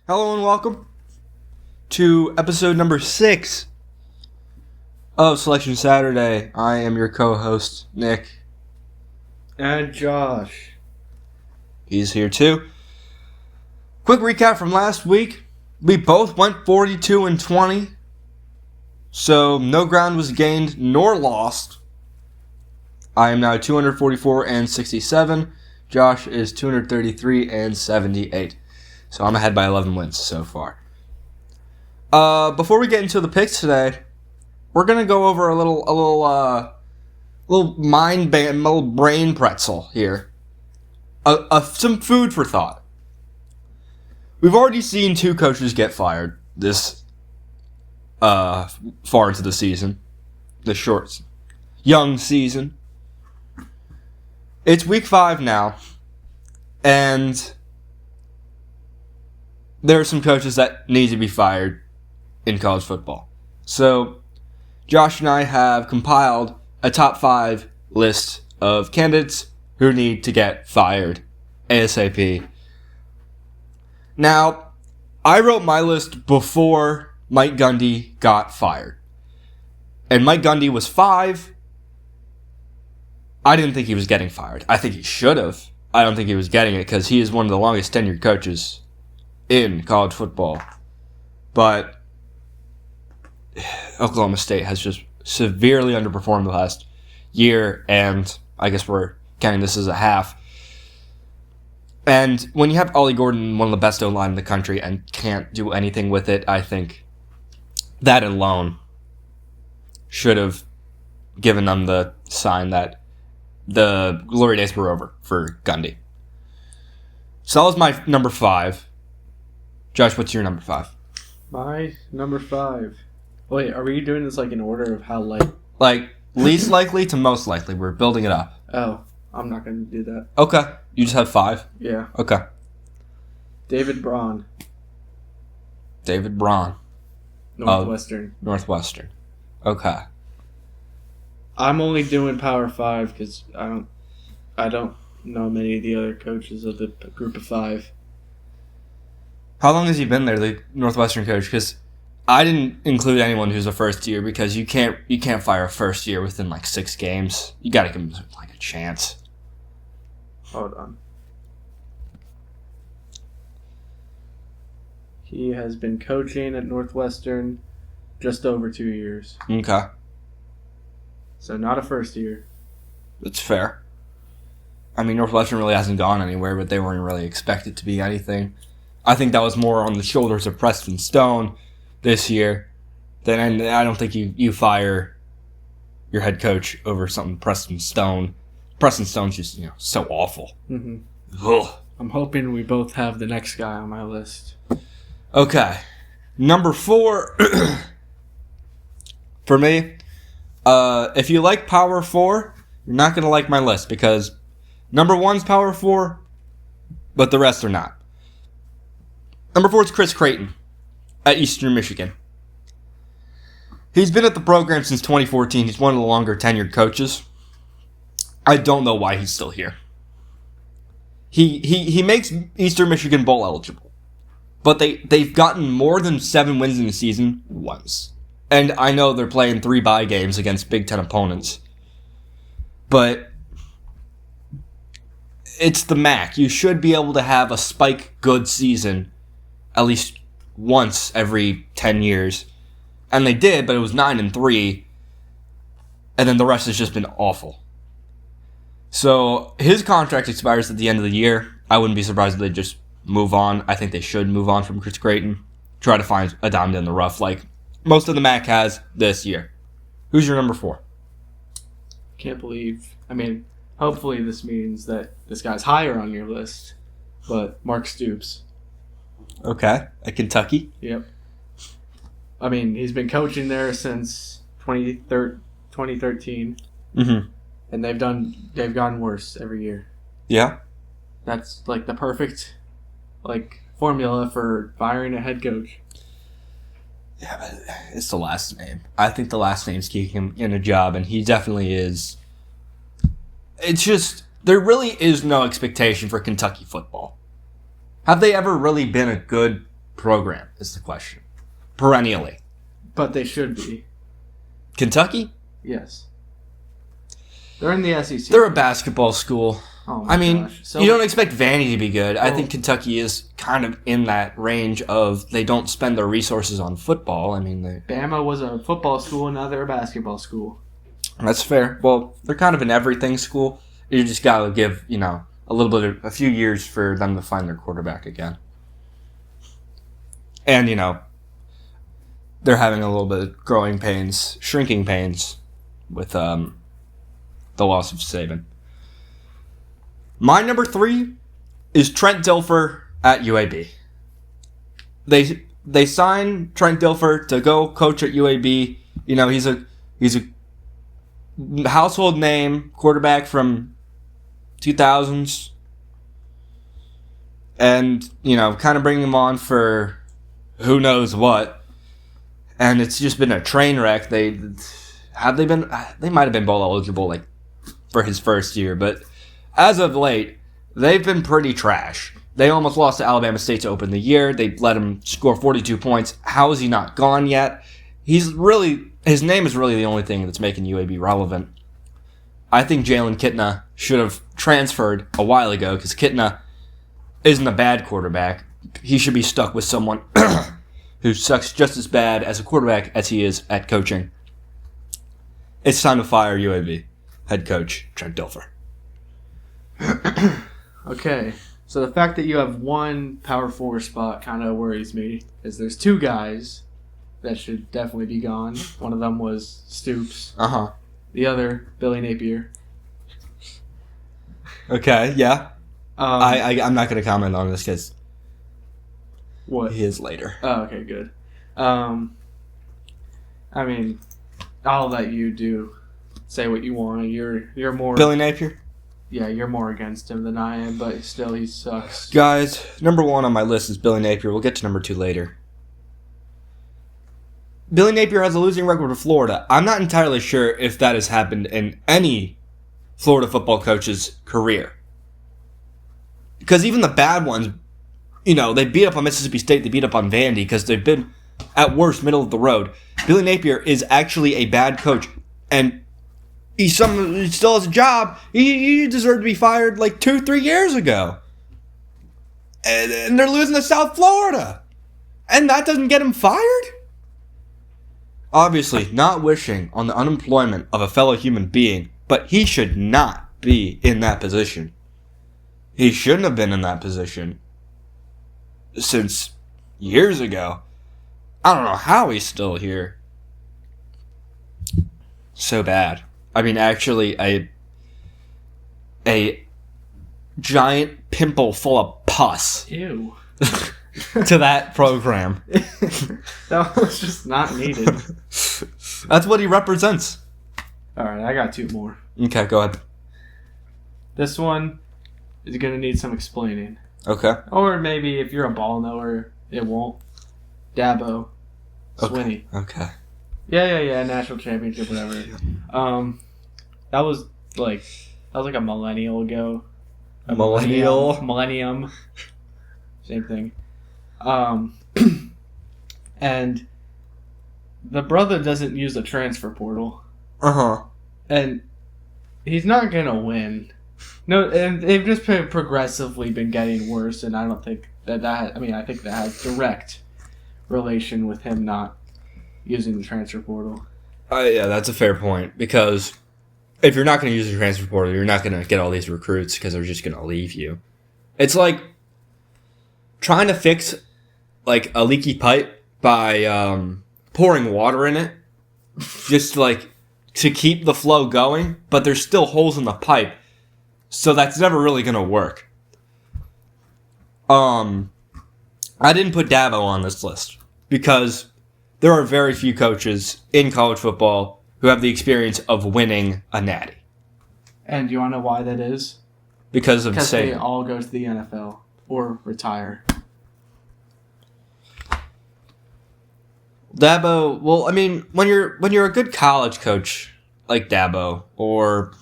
Hello and welcome to episode number 6 of Selection Saturday. I am your co-host, Nick. And Josh. He's here too. Quick recap from last week. We both went 42-20. So no ground was gained nor lost. I am now 244-67. Josh is 233-78. So I'm ahead by 11 wins so far. Before we get into the picks today, we're gonna go over a little brain pretzel here. Some food for thought. We've already seen 2 coaches get fired this far into the season, the short, young season. It's week 5 now, and there are some coaches that need to be fired in college football. So, Josh and I have compiled a top 5 list of candidates who need to get fired ASAP. Now, I wrote my list before Mike Gundy got fired. And Mike Gundy was 5. I didn't think he was getting fired. I think he should have. I don't think he was getting it because he is one of the longest tenured coaches in college football. But Oklahoma State has just severely underperformed the last year, and I guess we're counting this as a half. And when you have Ollie Gordon, one of the best O-line in the country, and can't do anything with it, I think that alone should have given them the sign that the glory days were over for Gundy. So that was my number 5. Josh, what's your number 5? My number 5. Wait, are we doing this in order of how like least likely to most likely. We're building it up. Oh, I'm not going to do that. Okay. You just have 5? Yeah. Okay. David Braun. David Braun. Northwestern. Okay. I'm only doing Power 5 because I don't know many of the other coaches of the group of 5. How long has he been there, the Northwestern coach? Because I didn't include anyone who's a first year because you can't fire a first year within 6 games. You got to give him a chance. Hold on. He has been coaching at Northwestern just over 2 years. Okay. So not a first year. That's fair. I mean, Northwestern really hasn't gone anywhere, but they weren't really expected to be anything. I think that was more on the shoulders of Preston Stone this year. Then I don't think you fire your head coach over something Preston Stone. Preston Stone's just so awful. Mm-hmm. Ugh. I'm hoping we both have the next guy on my list. Okay, number 4 for me. If you like Power 4, you're not gonna like my list because number 1's Power 4, but the rest are not. Number 4 is Chris Creighton at Eastern Michigan. He's been at the program since 2014. He's one of the longer tenured coaches. I don't know why he's still here. He makes Eastern Michigan bowl eligible, but they've gotten more than 7 wins in the season once. And I know they're playing 3 bye games against Big Ten opponents, but it's the MAC. You should be able to have a spike good season at least once every 10 years. And they did, but it was 9-3. And then the rest has just been awful. So his contract expires at the end of the year. I wouldn't be surprised if they just move on. I think they should move on from Chris Creighton. Try to find a diamond in the rough like most of the MAC has this year. Who's your number 4? Can't believe. Hopefully this means that this guy's higher on your list. But Mark Stoops. Okay, at Kentucky. Yep. He's been coaching there since 2013. Mm-hmm. And they've gotten worse every year. Yeah. That's the perfect formula for firing a head coach. Yeah, but it's the last name. I think the last name's keeping him in a job, and he definitely is. It's just, there really is no expectation for Kentucky football. Have they ever really been a good program is the question. Perennially. But they should be. Kentucky? Yes. They're in the SEC. They're a basketball school. Oh my gosh. So, you don't expect Vandy to be good. I think Kentucky is kind of in that range of they don't spend their resources on football. I mean, Bama was a football school, now they're a basketball school. That's fair. Well, they're kind of an everything school. You just got to give, a few years for them to find their quarterback again. And, they're having a little bit of shrinking pains with the loss of Saban. My number 3 is Trent Dilfer at UAB. They signed Trent Dilfer to go coach at UAB. He's a household name quarterback from 2000s. And, kind of bringing him on for who knows what. And it's just been a train wreck. They might have been bowl eligible for his first year, but as of late, they've been pretty trash. They almost lost to Alabama State to open the year. They let him score 42 points. How is he not gone yet? His name is really the only thing that's making UAB relevant. I think Jalen Kitna should have transferred a while ago because Kitna isn't a bad quarterback. He should be stuck with someone who sucks just as bad as a quarterback as he is at coaching. It's time to fire UAB head coach Trent Dilfer. Okay, so the fact that you have one power forward spot kind of worries me, because there's 2 guys that should definitely be gone. One of them was Stoops. Uh-huh. The other, Billy Napier. Okay, yeah. I'm not going to comment on this because what he is later. Oh, okay, good. I mean, I'll let you say what you want. You're more Billy Napier? Yeah, you're more against him than I am, but still, he sucks. Guys, number 1 on my list is Billy Napier. We'll get to number 2 later. Billy Napier has a losing record with Florida. I'm not entirely sure if that has happened in any Florida football coach's career. Because even the bad ones, they beat up on Mississippi State, they beat up on Vandy, because they've been, at worst, middle of the road. Billy Napier is actually a bad coach, and he still has a job. He deserved to be fired 2-3 years ago. And they're losing to South Florida. And that doesn't get him fired? Obviously, not wishing on the unemployment of a fellow human being, but he should not be in that position. He shouldn't have been in that position since years ago. I don't know how he's still here. So bad. I mean, actually, a giant pimple full of pus. Ew. To that program. That was just not needed. That's what he represents. Alright, I got 2 more. Okay, go ahead. This one is going to need some explaining. Okay. Or maybe if you're a ball knower, it won't. Dabo. Swinney. Okay. Yeah, national championship, whatever. That was like a millennial ago. Millennium. Same thing. And the brother doesn't use the transfer portal. Uh-huh. And he's not going to win. No, and they've just progressively been getting worse, and I don't think I think that has direct relation with him not using the transfer portal. Yeah, that's a fair point, because if you're not going to use the transfer portal, you're not going to get all these recruits because they're just going to leave you. It's like trying to fix a leaky pipe by pouring water in it, just to keep the flow going, but there's still holes in the pipe, so that's never really going to work. I didn't put Dabo on this list because there are very few coaches in college football who have the experience of winning a natty. And do you want to know why that is? Because they all go to the NFL or retire. Dabo, well, I mean, when you're a good college coach like Dabo or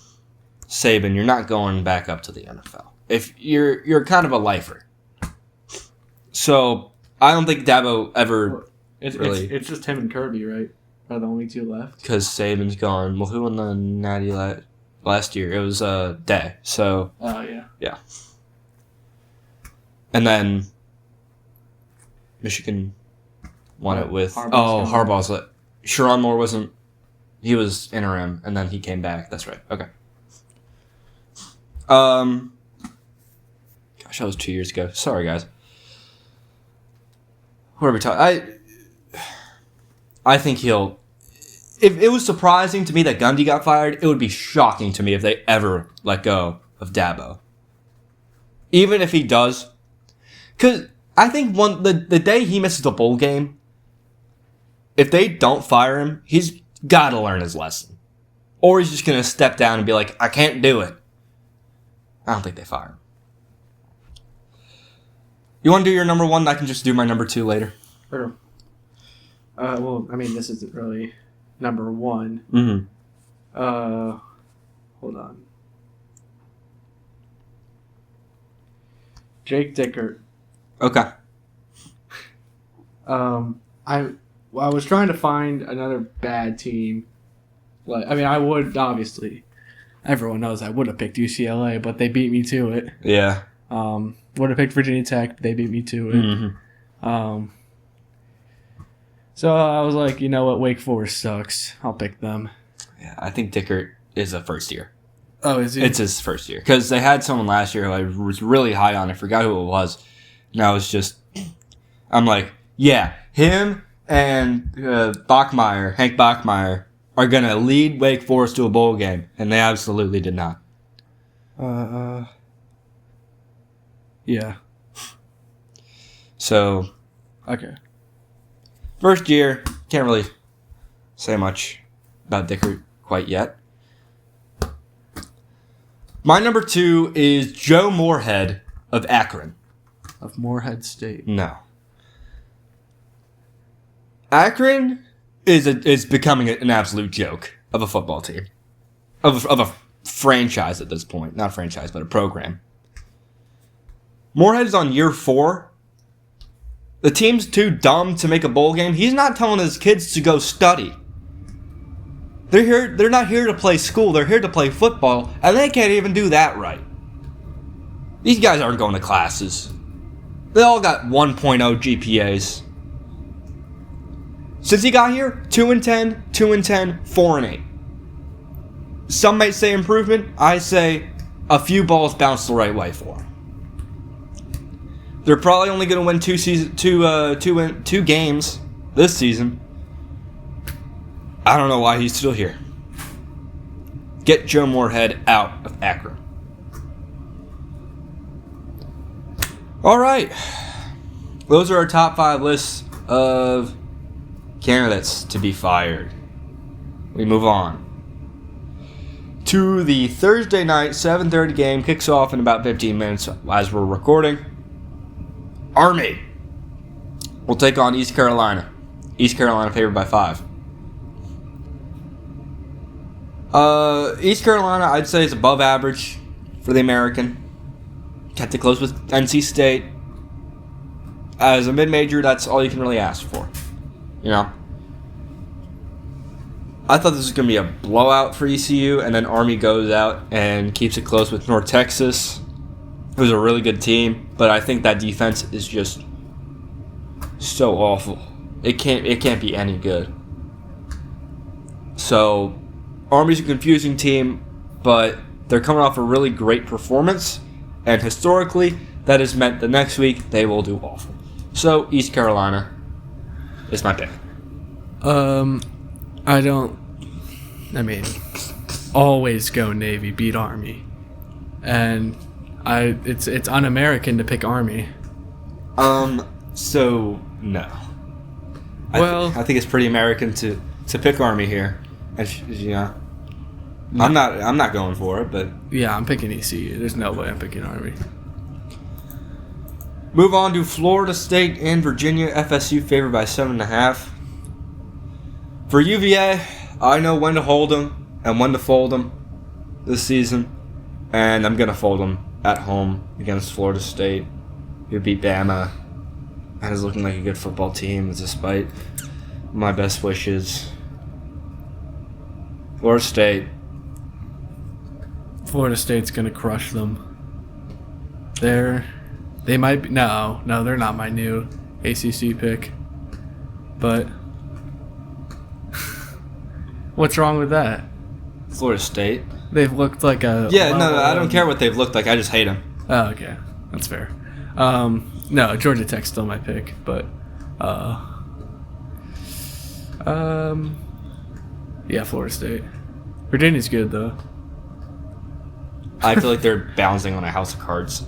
Saban, you're not going back up to the NFL. If you're kind of a lifer. So I don't think Dabo ever really... It's just him and Kirby, right? Are the only two left? Because Saban's gone. Well, who won the Natty last year? It was Day. So... Oh, yeah. Yeah. And then Michigan won it with... Harbaugh's... Sharon Moore wasn't... He was interim, and then he came back. That's right. Okay. Gosh, that was 2 years ago. Sorry, guys. What are we talking? I think he'll... If it was surprising to me that Gundy got fired, it would be shocking to me if they ever let go of Dabo. Even if he does. Because I think the day he misses the bowl game, if they don't fire him, he's got to learn his lesson. Or he's just going to step down and be like, I can't do it. I don't think they fire him. You want to do your number one? I can just do my number two later. Sure. Well, I mean, this isn't really number one. Mm-hmm. Hold on. Jake Dickert. Okay. I was trying to find another bad team. Like, I mean, I would obviously. Everyone knows I would have picked UCLA, but they beat me to it. Yeah. Would have picked Virginia Tech, but they beat me to it. Mm-hmm. So I was like, you know what, Wake Forest sucks. I'll pick them. Yeah, I think Dickert is a first year. Oh, is he? It's his first year. Because they had someone last year who I was really high on. I forgot who it was. And I was just... I'm like, yeah, him and Hank Bachmeier, are going to lead Wake Forest to a bowl game. And they absolutely did not. Yeah. So... Okay. First year, can't really say much about Dickert quite yet. My number two is Joe Moorhead of Akron. Of Moorhead State. No. Akron is becoming an absolute joke of a football team. Of a franchise at this point. Not a franchise, but a program. Moorhead is on year 4. The team's too dumb to make a bowl game. He's not telling his kids to go study. They're not here to play school. They're here to play football, and they can't even do that right. These guys aren't going to classes. They all got 1.0 GPAs. Since he got here, 2-10, 2-10, 4-8. Some might say improvement. I say a few balls bounced the right way for him. They're probably only going to win two games this season. I don't know why he's still here. Get Joe Moorhead out of Akron. All right. Those are our top 5 lists of candidates to be fired. We move on to the Thursday night 7:30 game. Kicks off in about 15 minutes as we're recording. Army will take on East Carolina. East Carolina favored by 5. East Carolina, I'd say, is above average for the American. Kept it close with NC State. As a mid-major, that's all you can really ask for. You know? I thought this was going to be a blowout for ECU, and then Army goes out and keeps it close with North Texas. It was a really good team, but I think that defense is just so awful. It can't be any good. So, Army's a confusing team, but they're coming off a really great performance, and historically, that has meant the next week they will do awful. So, East Carolina is my pick. Always go Navy, beat Army. And it's un-American to pick Army. So no. Well, I think it's pretty American to pick Army here. And yeah, I'm not going for it, but yeah, I'm picking ECU. There's no way I'm picking Army. Move on to Florida State and Virginia. FSU favored by 7.5. For UVA, I know when to hold them and when to fold them this season, and I'm gonna fold them at home against Florida State, who beat Bama That is looking like a good football team, despite my best wishes. Florida State. Florida State's gonna crush them. They might be no, they're not my new ACC pick. But what's wrong with that? Florida State. They've looked like a I don't care what they've looked like. I just hate them. Oh, okay, that's fair. No, Georgia Tech's still my pick, but yeah, Florida State. Virginia's good though. I feel like they're bouncing on a house of cards.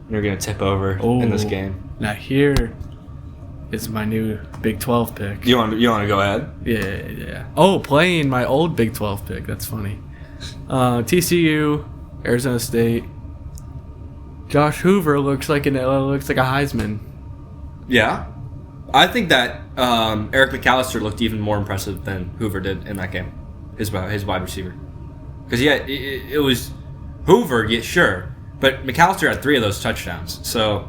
They're gonna tip over in this game. Now here is my new Big 12 pick. You want to go ahead? Yeah. Oh, playing my old Big 12 pick. That's funny. TCU, Arizona State. Josh Hoover looks like a Heisman. Yeah, I think that Eric McAllister looked even more impressive than Hoover did in that game. His wide receiver, because it was Hoover. Yeah, sure, but McAllister had 3 of those touchdowns. So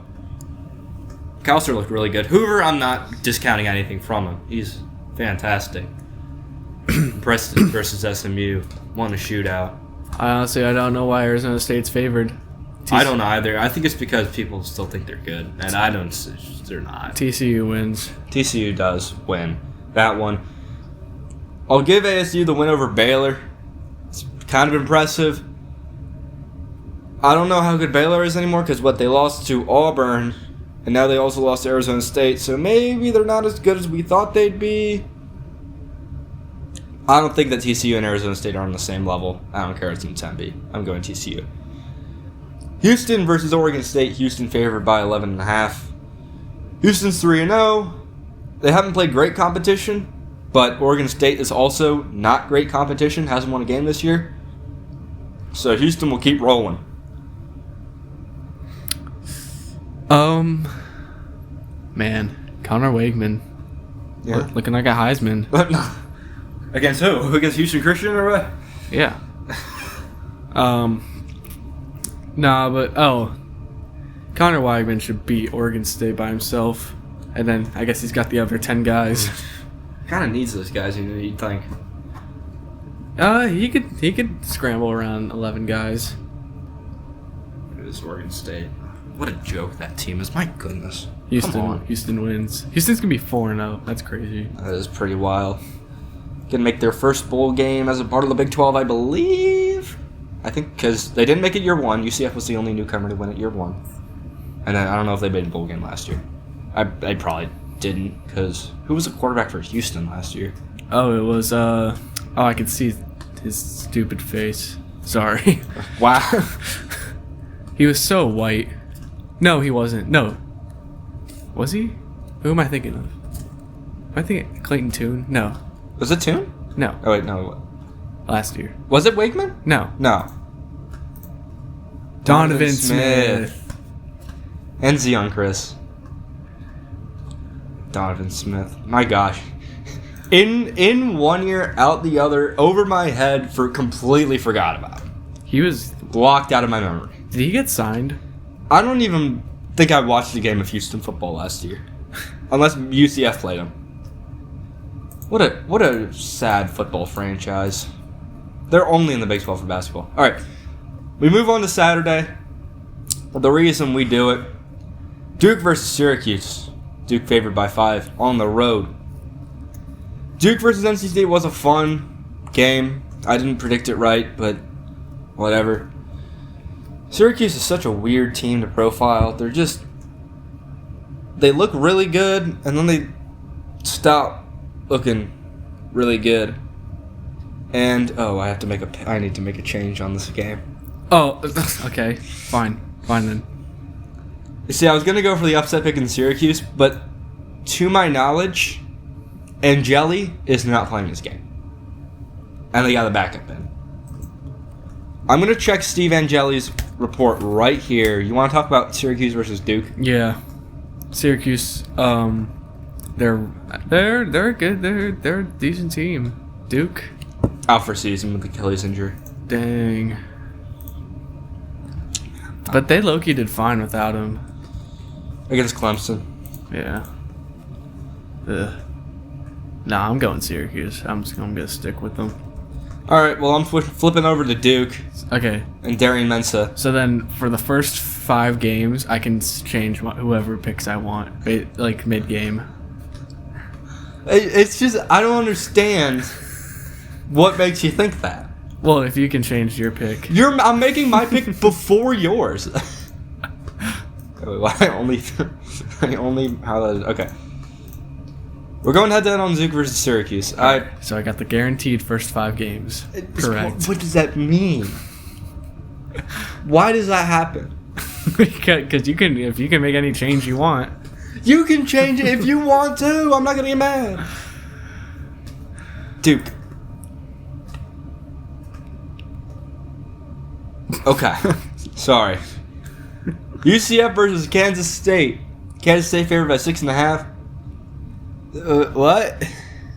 McAllister looked really good. Hoover, I'm not discounting anything from him. He's fantastic. Preston versus SMU won a shootout. I don't know why Arizona State's favored. I don't either. I think it's because people still think they're good, and I don't. They're not. TCU wins. TCU does win that one. I'll give ASU the win over Baylor. It's kind of impressive. I don't know how good Baylor is anymore because they lost to Auburn, and now they also lost to Arizona State. So maybe they're not as good as we thought they'd be. I don't think that TCU and Arizona State are on the same level. I don't care if it's in Tempe. I'm going TCU. Houston versus Oregon State. Houston favored by 11.5. Houston's 3-0. They haven't played great competition, but Oregon State is also not great competition. Hasn't won a game this year. So Houston will keep rolling. Man, Connor Wakeman. Yeah. Looking like a Heisman. Against who? Against Houston Christian or what? Yeah. Connor Weigman should beat Oregon State by himself, and then I guess he's got the other 10 guys. Kind of needs those guys, you'd think. He could scramble around 11 guys. It is Oregon State. What a joke that team is! My goodness. Houston wins. Houston's gonna be 4-0. That's crazy. That is pretty wild. Gonna make their first bowl game as a part of the Big 12, I believe. I think because they didn't make it year 1. UCF was the only newcomer to win it year 1. And then I don't know if they made a bowl game last year. I probably didn't, because who was the quarterback for Houston last year? Oh, it was, I could see his stupid face. Sorry. Wow. He was so white. No, he wasn't. No. Was he? Who am I thinking of? Am I thinking Clayton Tune? No. Was it Tune? No. Oh, wait, no. Last year. Was it Wakeman? No. Donovan Smith. And Zion Chris. Donovan Smith. My gosh. In one year, out the other, over my head, completely forgot about him. He was blocked out of my memory. Did he get signed? I don't even think I watched a game of Houston football last year. Unless UCF played him. What a sad football franchise. They're only in the Big 12 for basketball. All right. We move on to Saturday. The reason we do it, Duke versus Syracuse. Duke favored by 5 on the road. Duke versus NC State was a fun game. I didn't predict it right, but whatever. Syracuse is such a weird team to profile. They look really good, and then they stop looking really good. And I need to make a change on this game. Oh, okay, fine then. You see, I was gonna go for the upset pick in Syracuse, but to my knowledge, Angeli is not playing this game, and they got a backup in. I'm gonna check Steve Angeli's report right here. You want to talk about Syracuse versus Duke? Yeah, Syracuse. They're good. They're a decent team. Duke out for season with Achilles injury. Dang. But they low-key did fine without him. Against Clemson. Yeah. Ugh. Nah, I'm going Syracuse. I'm going to stick with them. All right, well, I'm flipping over to Duke Okay. and Darian Mensah. So then for the first 5 games, I can change whoever picks I want, like mid-game. It's just, I don't understand what makes you think that. Well, if you can change your pick. I'm making my pick before yours. I only, okay. We're going head-to-head on Duke versus Syracuse. So I got the guaranteed first 5 games. Correct. What does that mean? Why does that happen? Because if you can make any change you want. You can change it if you want to. I'm not going to get mad. Duke. Okay. Sorry. UCF versus Kansas State. Kansas State favored by 6.5. What?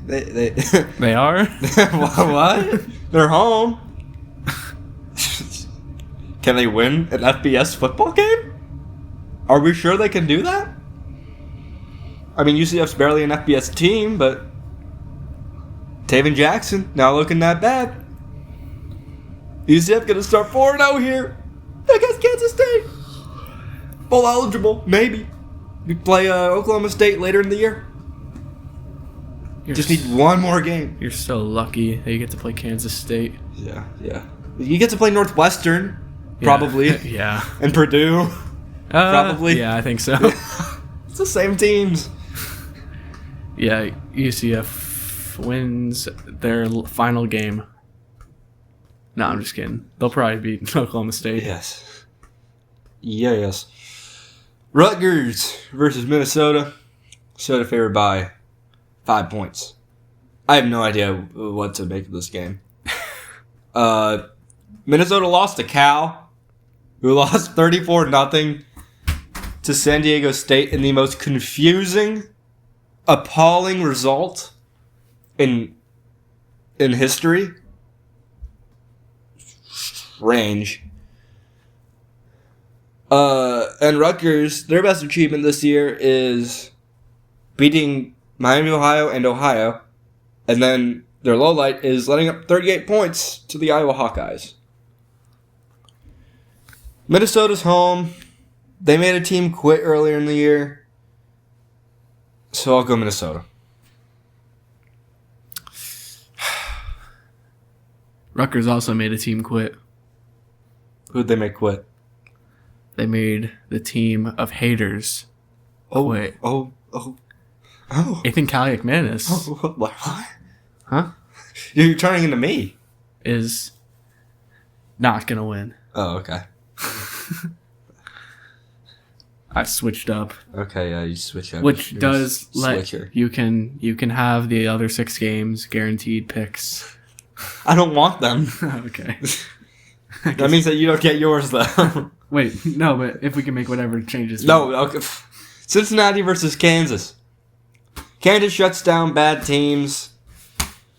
They are? What? They're home. Can they win an FBS football game? Are we sure they can do that? I mean, UCF's barely an FBS team, but Taven Jackson not looking that bad. UCF gonna start 4-0 here against Kansas State. Bowl eligible, maybe. We play Oklahoma State later in the year. Just need one more game. You're so lucky that you get to play Kansas State. Yeah. You get to play Northwestern, probably. Yeah. And Purdue, probably. Yeah, I think so. It's the same teams. Yeah, UCF wins their final game. No, I'm just kidding. They'll probably beat Oklahoma State. Yes. Rutgers versus Minnesota. Minnesota favored by 5 points. I have no idea what to make of this game. Minnesota lost to Cal, who lost 34-0 to San Diego State in the most confusing, appalling result in history. Strange. And Rutgers, their best achievement this year is beating Miami, Ohio, and then their low light is letting up 38 points to the Iowa Hawkeyes. Minnesota's home. They made a team quit earlier in the year, so I'll go Minnesota. Rutgers also made a team quit. Who'd they make quit? They made the team of haters quit. Oh. Ethan Kaliakmanis What? Huh? You're turning into me. Is not going to win. Oh, okay. I switched up. Okay, yeah, you switch up. Which You're does let switcher. you can have the other 6 games guaranteed picks. I don't want them. Okay. That means that you don't get yours, though. Wait, no, but if we can make whatever changes. No, okay. Cincinnati versus Kansas. Kansas shuts down bad teams.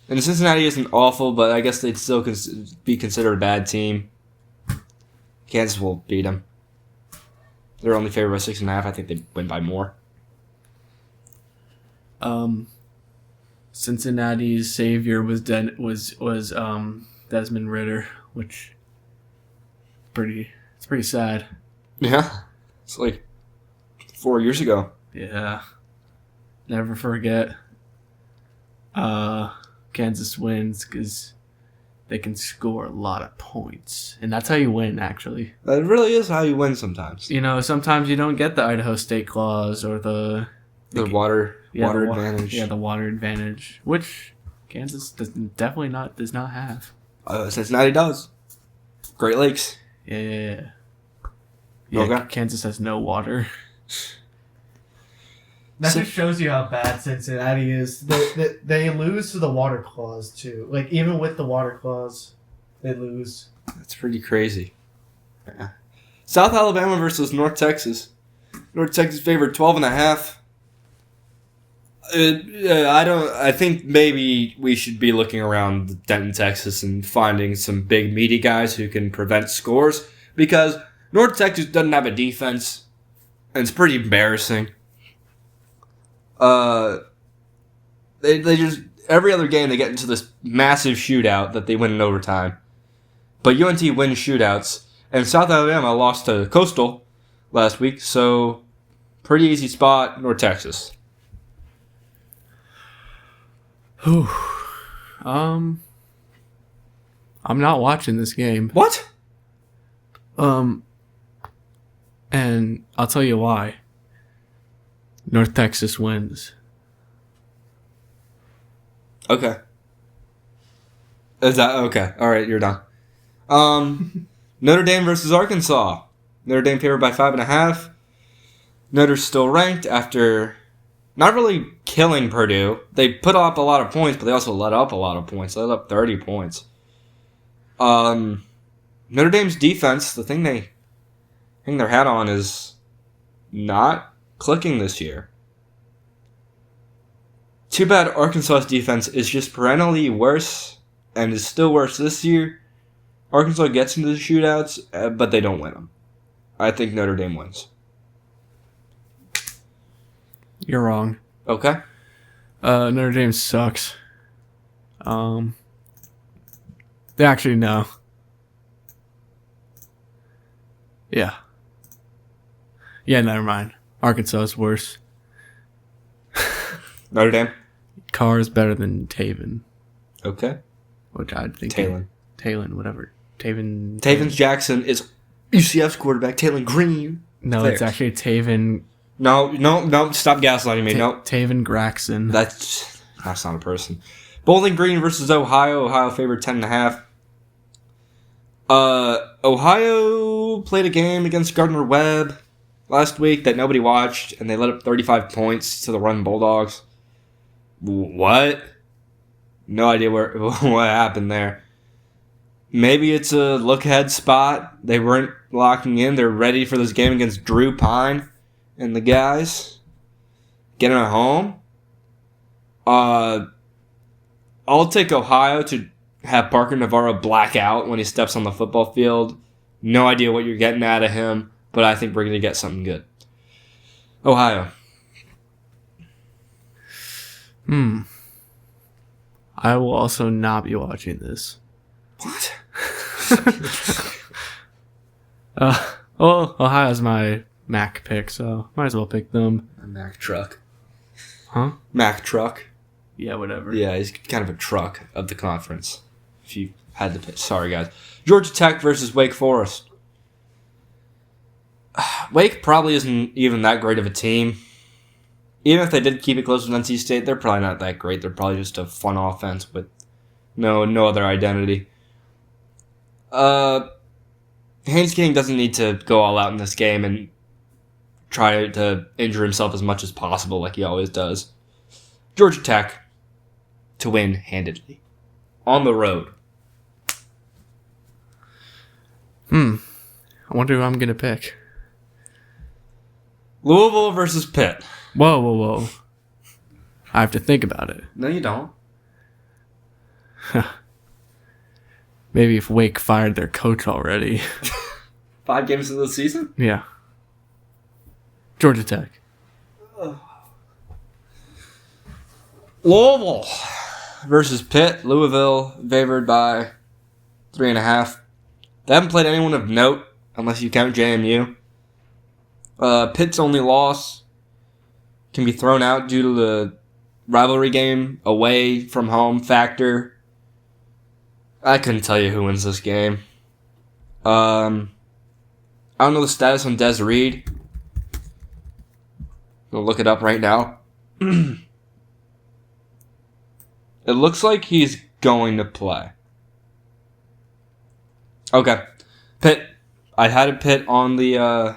And Cincinnati isn't awful, but I guess they'd still be considered a bad team. Kansas will beat them. They're only favored by 6.5. I think they win by more. Cincinnati's savior was Desmond Ridder, which it's pretty sad. Yeah, it's like 4 years ago. Yeah, never forget. Kansas wins because they can score a lot of points, and that's how you win. Actually, That really is how you win sometimes. you know, sometimes you don't get the Idaho State clause or the Water advantage. Yeah, the water advantage, which Kansas does not have. Cincinnati does. Great Lakes. Yeah. Okay. Kansas has no water. That just shows you how bad Cincinnati is. They lose to the water clause too. Like even with the water clause, they lose. That's pretty crazy. Yeah. South Alabama versus North Texas. North Texas favored 12.5. I think maybe we should be looking around Denton, Texas, and finding some big meaty guys who can prevent scores, because North Texas doesn't have a defense, and it's pretty embarrassing. They just every other game they get into this massive shootout that they win in overtime. But UNT wins shootouts, and South Alabama lost to Coastal last week, so pretty easy spot, North Texas. Whew. I'm not watching this game. What? And I'll tell you why. North Texas wins. Okay. Is that okay? All right, you're done. Notre Dame versus Arkansas. Notre Dame favored by 5.5. Nota's still ranked after not really killing Purdue. They put up a lot of points, but they also let up a lot of points. They let up 30 points. Notre Dame's defense, the thing they hang their hat on, is not clicking this year. Too bad Arkansas's defense is just perennially worse and is still worse this year. Arkansas gets into the shootouts, but they don't win them. I think Notre Dame wins. You're wrong. Okay. Notre Dame sucks. They actually no. Yeah. Yeah, never mind. Arkansas is worse. Notre Dame? Carr is better than Taven. Okay. Which I'd think. Talon, whatever. Taven Jackson is UCF's quarterback. Talon Green. No, There. it's actually Taven. No, stop gaslighting me. No. Taven Graxon. That's not a person. Bowling Green versus Ohio. Ohio favored 10.5. Ohio played a game against Gardner-Webb last week that nobody watched, and they let up 35 points to the Run Bulldogs. What? No idea what happened there. Maybe it's a look-ahead spot. They weren't locking in. They're ready for this game against Drew Pine and the guys. Getting at home. I'll take Ohio to have Parker Navarro black out when he steps on the football field. No idea what you're getting out of him, but I think we're going to get something good. Ohio. I will also not be watching this. What? Well, Ohio's my Mac pick, so might as well pick them. A Mack truck. Huh? Mack truck. Yeah, whatever. Yeah, he's kind of a truck of the conference. If you had to pick. Sorry, guys. Georgia Tech versus Wake Forest. Wake probably isn't even that great of a team. Even if they did keep it close with NC State, they're probably not that great. They're probably just a fun offense with no other identity. Haynes King doesn't need to go all out in this game and try to injure himself as much as possible like he always does. Georgia Tech to win handedly. On the road. I wonder who I'm going to pick. Louisville versus Pitt. Whoa. I have to think about it. No, you don't. Maybe if Wake fired their coach already. 5 games into the season? Yeah. Georgia Tech. Louisville versus Pitt. Louisville favored by 3.5. They haven't played anyone of note, unless you count JMU. Pitt's only loss can be thrown out due to the rivalry game away from home factor. I couldn't tell you who wins this game. I don't know the status on Des Reed. I'll look it up right now. It looks like he's going to play. Okay. Pitt. I had a Pitt on the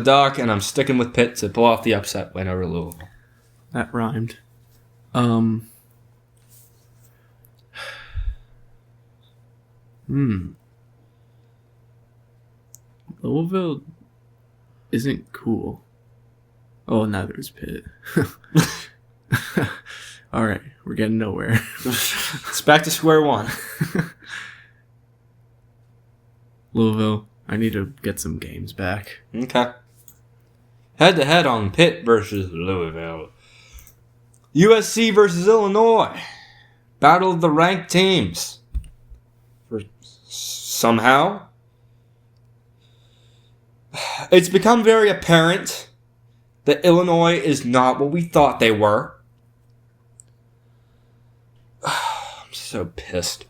dock, and I'm sticking with Pitt to pull off the upset win over Louisville. That rhymed. Louisville isn't cool. Oh, neither is Pitt. All right, we're getting nowhere. It's back to square one. Louisville, I need to get some games back. Okay. Head to head on Pitt versus Louisville. USC versus Illinois. Battle of the ranked teams. Somehow, it's become very apparent that Illinois is not what we thought they were. I'm so pissed.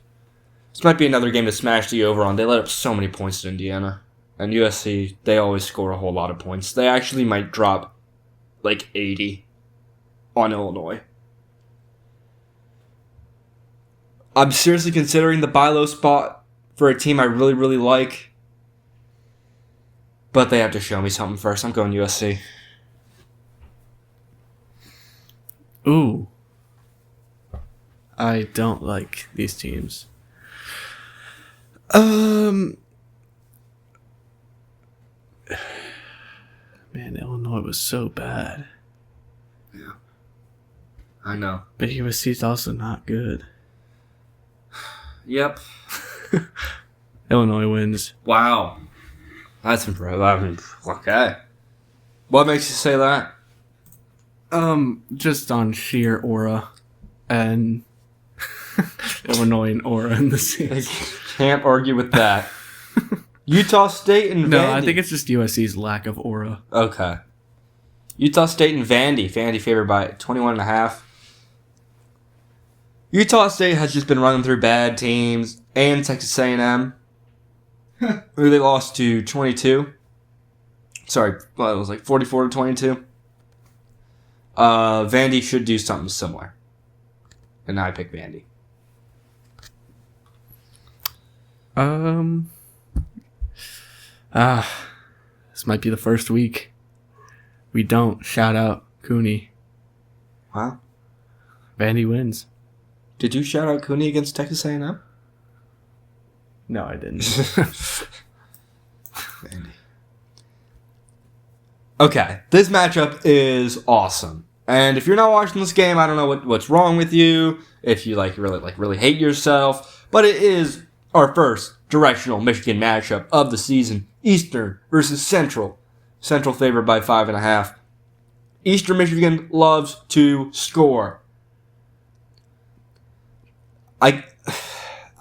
This might be another game to smash the over on. They let up so many points to Indiana. And USC, they always score a whole lot of points. They actually might drop like 80 on Illinois. I'm seriously considering the buy low spot for a team I really, really like. But they have to show me something first. I'm going USC. Ooh. I don't like these teams. Man, Illinois was so bad. Yeah. I know. But USC's also not good. Yep. Illinois wins. Wow. That's impressive. Okay. What makes you say that? Just on sheer aura and Illinois and aura in the scene. Can't argue with that. Utah State and Vandy. No, I think it's just USC's lack of aura. Okay. Utah State and Vandy. Vandy favored by 21.5. Utah State has just been running through bad teams, and Texas A&M, who they lost to 22. Sorry, well, it was like 44 to 22. Vandy should do something similar, and I pick Vandy. This might be the first week we don't shout out Cooney. Wow. Vandy wins. Did you shout out Cooney against Texas A&M? No, I didn't. Vandy. Okay, this matchup is awesome. And if you're not watching this game, I don't know what's wrong with you. If you really hate yourself, but it is our first directional Michigan matchup of the season. Eastern versus Central. Central favored by 5.5. Eastern Michigan loves to score.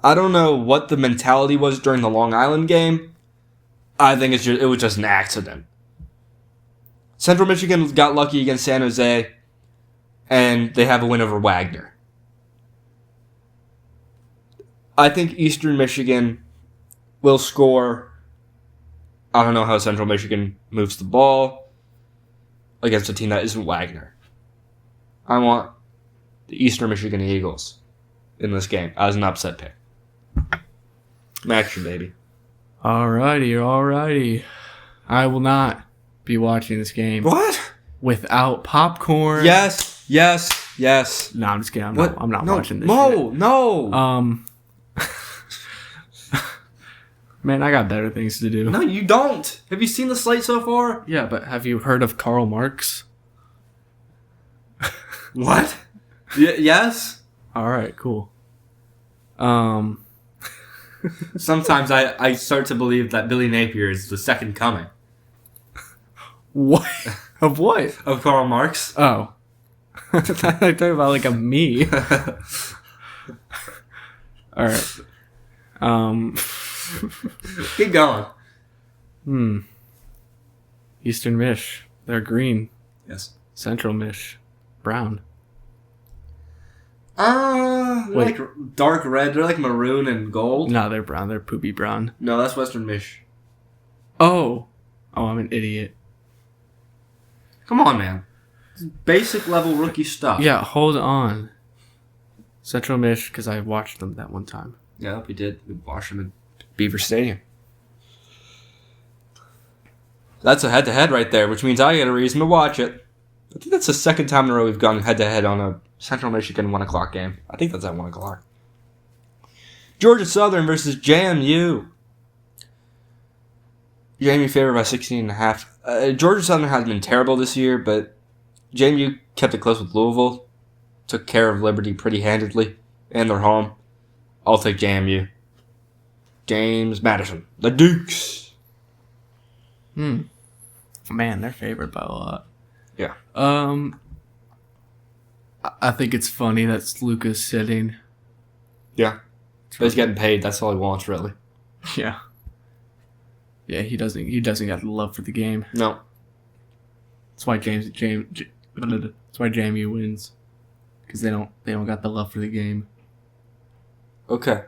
I don't know what the mentality was during the Long Island game. I think it was just an accident. Central Michigan got lucky against San Jose, and they have a win over Wagner. I think Eastern Michigan will score. I don't know how Central Michigan moves the ball against a team that isn't Wagner. I want the Eastern Michigan Eagles in this game as an upset pick. Action, baby. Alrighty. I will not be watching this game. What? Without popcorn. Yes. No, I'm just kidding. I'm not watching this shit. No. Man, I got better things to do. No, you don't. Have you seen the slate so far? Yeah, but have you heard of Karl Marx? What? Yes? Alright, cool. Sometimes I start to believe that Billy Napier is the second coming. What? Of what? Of Karl Marx. Oh. I thought you were about like a me. Alright. Keep going. Eastern Mich. They're green. Yes. Central Mich. Brown. They're like dark red. They're like maroon and gold. No, they're brown. They're poopy brown. No, that's Western Mich. Oh, I'm an idiot. Come on, man. It's basic level rookie stuff. Yeah, hold on. Central Mich, because I watched them that one time. Yeah, we did. We watched them in Beaver Stadium. That's a head-to-head right there, which means I get a reason to watch it. I think that's the second time in a row we've gone head-to-head on a Central Michigan 1 o'clock game. I think that's at 1 o'clock. Georgia Southern versus JMU. JMU favored by 16.5. Georgia Southern has been terrible this year, but JMU kept it close with Louisville. Took care of Liberty pretty handedly. And they're home. I'll take JMU. James Madison. The Dukes. Man, they're favored by a lot. Yeah. I think it's funny that Luca's sitting. Yeah. But he's getting paid. That's all he wants, really. Yeah. Yeah, he doesn't got the love for the game. No. That's why that's why JMU wins. Because they don't got the love for the game. Okay.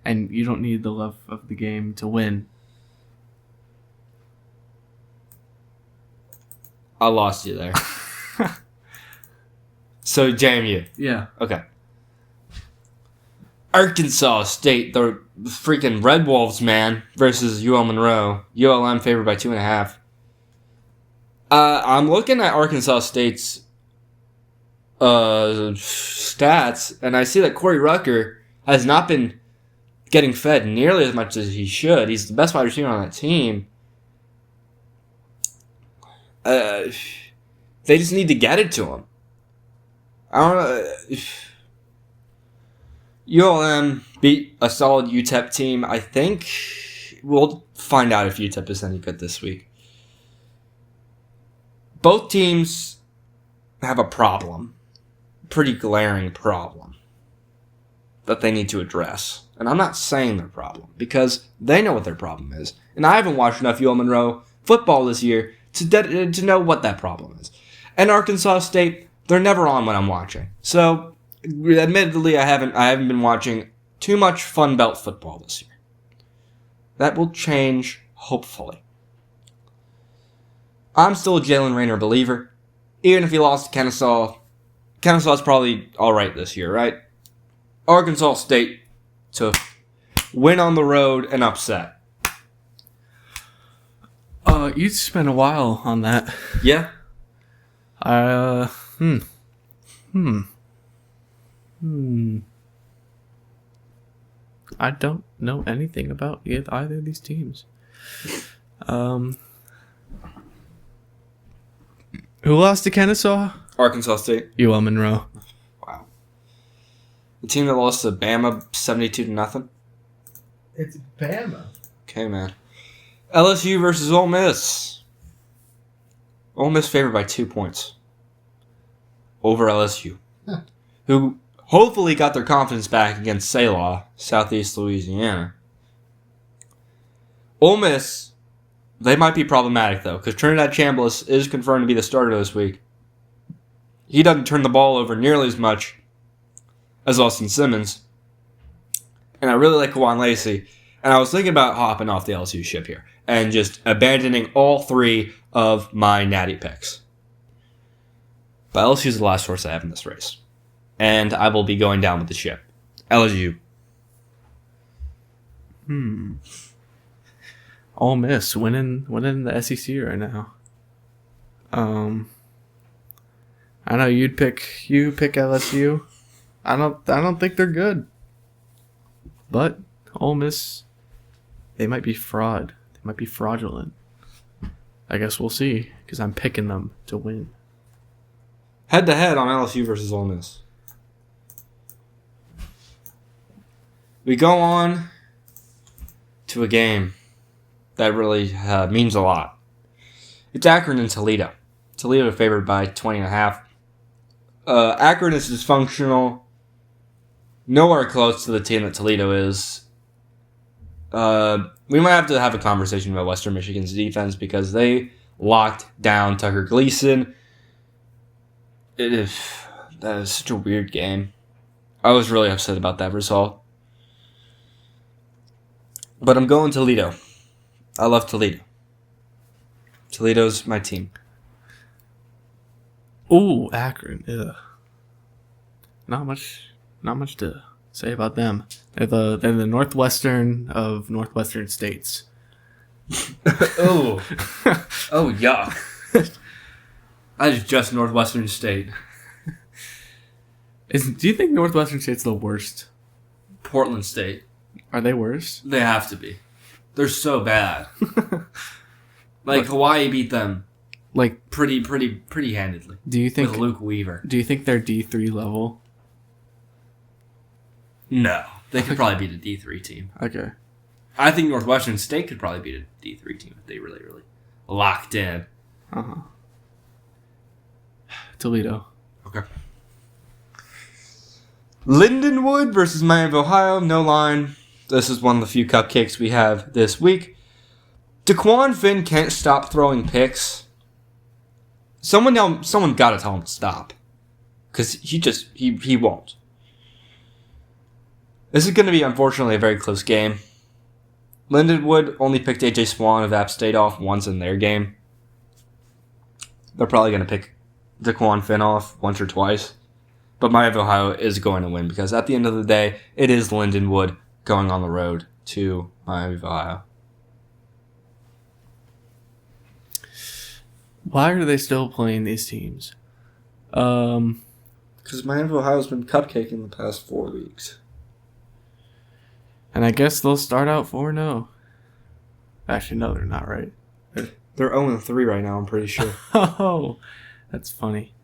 And you don't need the love of the game to win. I lost you there. So, JMU. Yeah. Okay. Arkansas State, the freaking Red Wolves, man, versus UL Monroe. ULM favored by 2.5. I'm looking at Arkansas State's stats, and I see that Corey Rucker has not been getting fed nearly as much as he should. He's the best wide receiver on that team. They just need to get it to him. I don't know. ULM beat a solid UTEP team. I think we'll find out if UTEP is any good this week. Both teams have a problem. Pretty glaring problem that they need to address. And I'm not saying their problem because they know what their problem is. And I haven't watched enough UL Monroe football this year to know what that problem is. And Arkansas State, they're never on when I'm watching. So, admittedly, I haven't been watching too much Fun Belt football this year. That will change, hopefully. I'm still a Jalen Raynor believer. Even if he lost to Kennesaw, Kennesaw's probably alright this year, right? Arkansas State to win on the road and upset. You spent a while on that. Yeah? I don't know anything about either of these teams. Who lost to Kennesaw? Arkansas State. UL Monroe. Wow. The team that lost to Bama 72-0. It's Bama. Okay, man. LSU versus Ole Miss. Ole Miss favored by 2 points over LSU, who hopefully got their confidence back against Selah, Southeast Louisiana. Ole Miss, they might be problematic, though, because Trinidad Chambliss is confirmed to be the starter this week. He doesn't turn the ball over nearly as much as Austin Simmons. And I really like Kawan Lacey. And I was thinking about hopping off the LSU ship here and just abandoning all three of my natty picks. But LSU is the last horse I have in this race. And I will be going down with the ship. LSU. Ole Miss winning the SEC right now. I know you pick LSU. I don't think they're good. But Ole Miss, they might be fraud. They might be fraudulent. I guess we'll see because I'm picking them to win. Head to head on LSU versus Ole Miss. We go on to a game that really means a lot. It's Akron and Toledo. Toledo favored by 20.5. Akron is dysfunctional. Nowhere close to the team that Toledo is. We might have to have a conversation about Western Michigan's defense because they locked down Tucker Gleason. That is such a weird game. I was really upset about that result. But I'm going Toledo. I love Toledo. Toledo's my team. Ooh, Akron. Ugh. Not much to say about them. They're the Northwestern of Northwestern states. Oh, yuck! That is just Northwestern State. Do you think Northwestern State's the worst? Portland State. Are they worse? They have to be. They're so bad. Like Hawaii beat them. Like pretty handedly. Do you think with Luke Weaver? Do you think they're D3 level? No, they could probably beat a D3 team. Okay. I think Northwestern State could probably beat a D3 team if they really locked in. Toledo. Okay. Lindenwood versus Miami of Ohio. No line. This is one of the few cupcakes we have this week. DeQuan Finn can't stop throwing picks. Someone got to tell him to stop. Because he won't. This is going to be, unfortunately, a very close game. Lindenwood only picked A.J. Swan of App State off once in their game. They're probably going to pick DeQuan Finn off once or twice. But Miami of Ohio is going to win because at the end of the day, it is Lindenwood going on the road to Miami of Ohio. Why are they still playing these teams? Because Miami of Ohio has been cupcaking the past 4 weeks. And I guess they'll start out 4-0. Actually, no, they're not, right? They're 0-3 right now, I'm pretty sure. Oh, that's funny.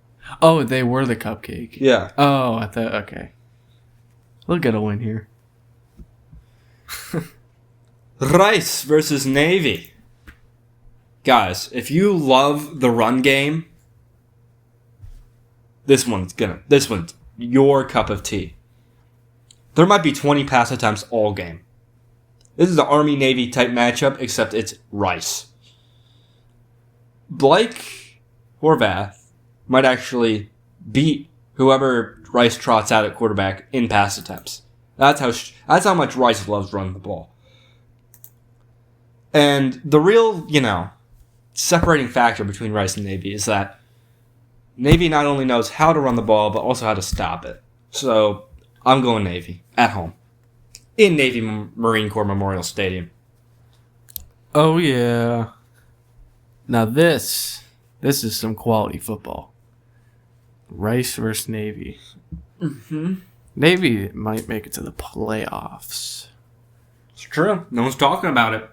Oh, they were the cupcake. Yeah. Oh, I thought, okay. We'll get a win here. Rice versus Navy. Guys, if you love the run game, this one's your cup of tea. There might be 20 pass attempts all game. This is the Army-Navy type matchup, except it's Rice. Blake Horvath might actually beat whoever Rice trots out at quarterback in pass attempts. That's how much Rice loves running the ball. And the real, separating factor between Rice and Navy is that Navy not only knows how to run the ball, but also how to stop it. So, I'm going Navy, at home. In Navy Marine Corps Memorial Stadium. Oh, yeah. Now this is some quality football. Rice versus Navy. Mm-hmm. Navy might make it to the playoffs. It's true. No one's talking about it.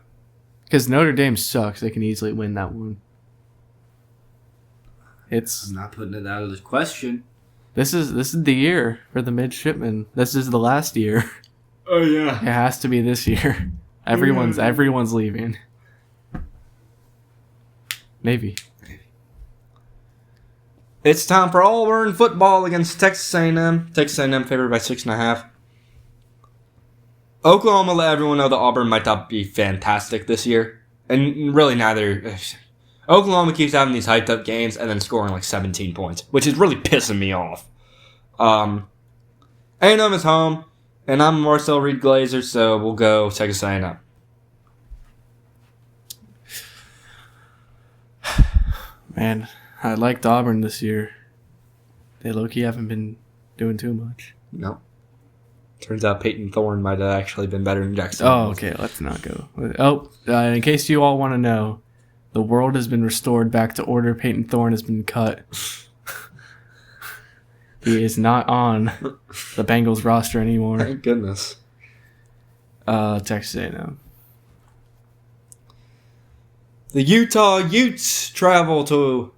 Because Notre Dame sucks. They can easily win that one. I'm not putting it out of the question. This is the year for the midshipmen. This is the last year. Oh, yeah. It has to be this year. Everyone's leaving. Navy. It's time for Auburn football against Texas A&M. Texas A&M favored by 6.5. Oklahoma let everyone know that Auburn might not be fantastic this year. And really neither. Oklahoma keeps having these hyped up games and then scoring like 17 points, which is really pissing me off. A&M is home, and I'm Marcel Reed Glazer, so we'll go Texas A&M. Man, I liked Auburn this year. They low-key haven't been doing too much. No. Turns out Peyton Thorne might have actually been better than Jackson. Oh, okay, let's not go. Oh, in case you all want to know, the world has been restored back to order. Peyton Thorne has been cut. He is not on the Bengals roster anymore. Thank goodness. Texas A&M. The Utah Utes travel to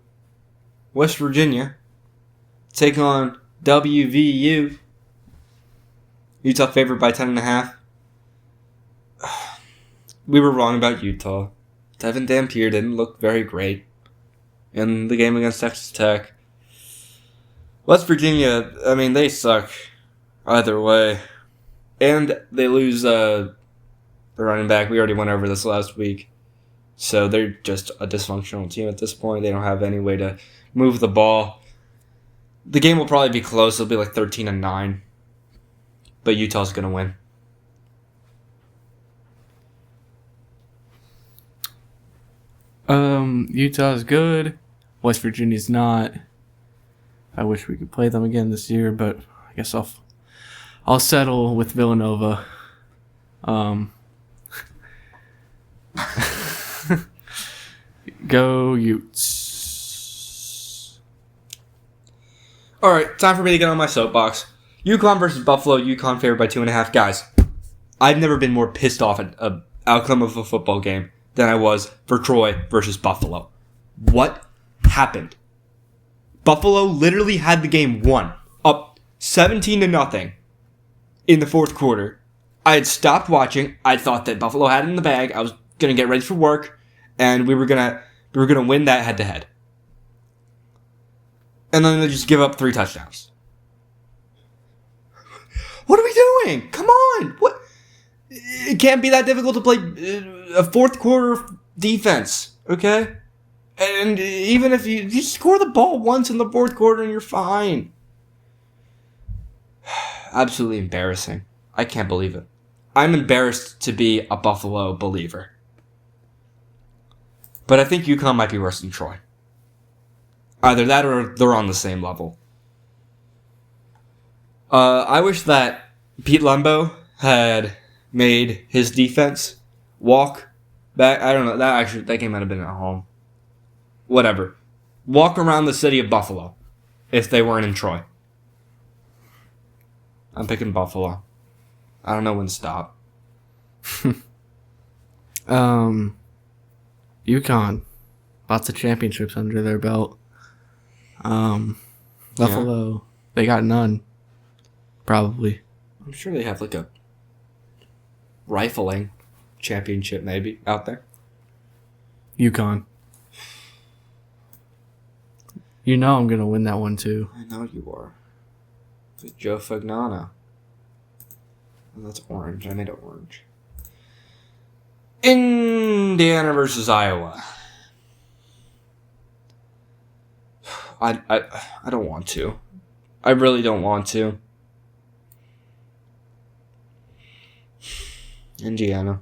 West Virginia. Take on WVU. Utah favored by 10.5. We were wrong about Utah. Devin Dampier didn't look very great in the game against Texas Tech. West Virginia, they suck either way. And they lose the running back. We already went over this last week. So they're just a dysfunctional team at this point. They don't have any way to move the ball. The game will probably be close. It'll be like 13-9. But Utah's going to win. Utah's good. West Virginia's not. I wish we could play them again this year, but I guess I'll settle with Villanova. Go Utes. All right, time for me to get on my soapbox. UConn versus Buffalo. UConn favored by 2.5. Guys, I've never been more pissed off at an outcome of a football game than I was for Troy versus Buffalo. What happened? Buffalo literally had the game won, up 17-0 in the fourth quarter. I had stopped watching. I thought that Buffalo had it in the bag. I was gonna get ready for work, and we were gonna win that head to head. And then they just give up 3 touchdowns. What are we doing? Come on. What? It can't be that difficult to play a fourth quarter defense, okay? And even if you score the ball once in the fourth quarter and you're fine. Absolutely embarrassing. I can't believe it. I'm embarrassed to be a Buffalo believer. But I think UConn might be worse than Troy. Either that or they're on the same level. I wish that Pete Lembo had made his defense walk back. I don't know. That game might have been at home. Whatever. Walk around the city of Buffalo if they weren't in Troy. I'm picking Buffalo. I don't know when to stop. UConn. Lots of championships under their belt. Buffalo, they got none. Probably. I'm sure they have like a rifling championship maybe out there. UConn. You know I'm going to win that one too. I know you are. With Joe Fagnano. And that's orange. I made it orange. Indiana versus Iowa. I don't want to. I really don't want to. Indiana.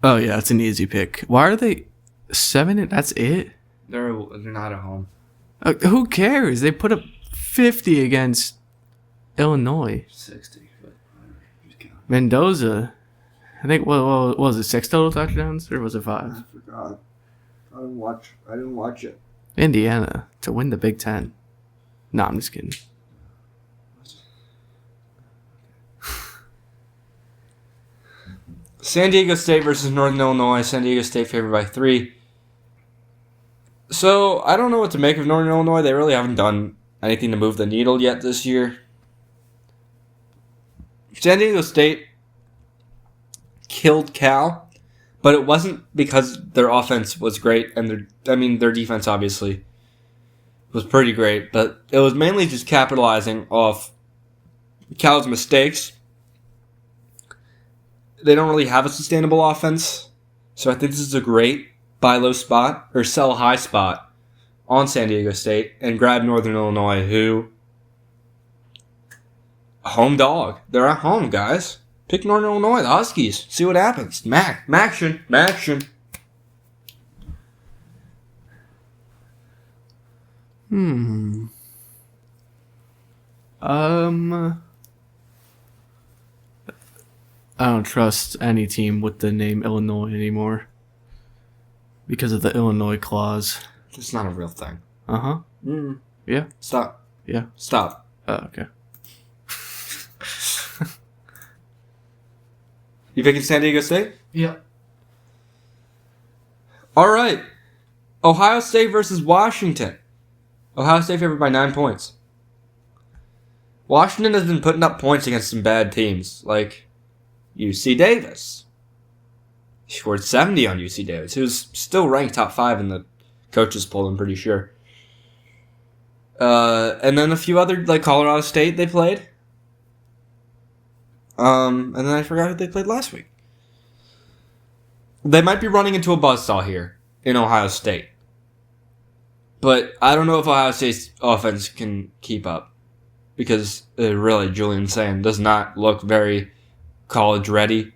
Oh yeah, it's an easy pick. Why are they 7? That's it. They're not at home. Who cares? They put up 50 against Illinois. 60. But Mendoza. I think what was it? 6 total touchdowns or was it 5? I forgot. I didn't watch it. Indiana to win the Big Ten. No, I'm just kidding. San Diego State versus Northern Illinois. San Diego State favored by 3. So, I don't know what to make of Northern Illinois. They really haven't done anything to move the needle yet this year. San Diego State killed Cal, but it wasn't because their offense was great, and their defense obviously was pretty great, but it was mainly just capitalizing off Cal's mistakes. They don't really have a sustainable offense, so I think this is a great buy low spot or sell high spot on San Diego State and grab Northern Illinois, who home dog. They're at home, guys. Pick Northern Illinois, the Huskies. See what happens. Maction. I don't trust any team with the name Illinois anymore because of the Illinois clause. It's not a real thing. Uh-huh. Yeah. Stop. Yeah. Stop. Oh, okay. You picking San Diego State? Yeah. All right. Ohio State versus Washington. Ohio State favored by 9 points. Washington has been putting up points against some bad teams, like UC Davis. He scored 70 on UC Davis. He was still ranked top 5 in the coaches poll, I'm pretty sure. And then a few other, like Colorado State, they played. And then I forgot who they played last week. They might be running into a buzzsaw here in Ohio State. But I don't know if Ohio State's offense can keep up. Because really, Julian Sand does not look very college ready.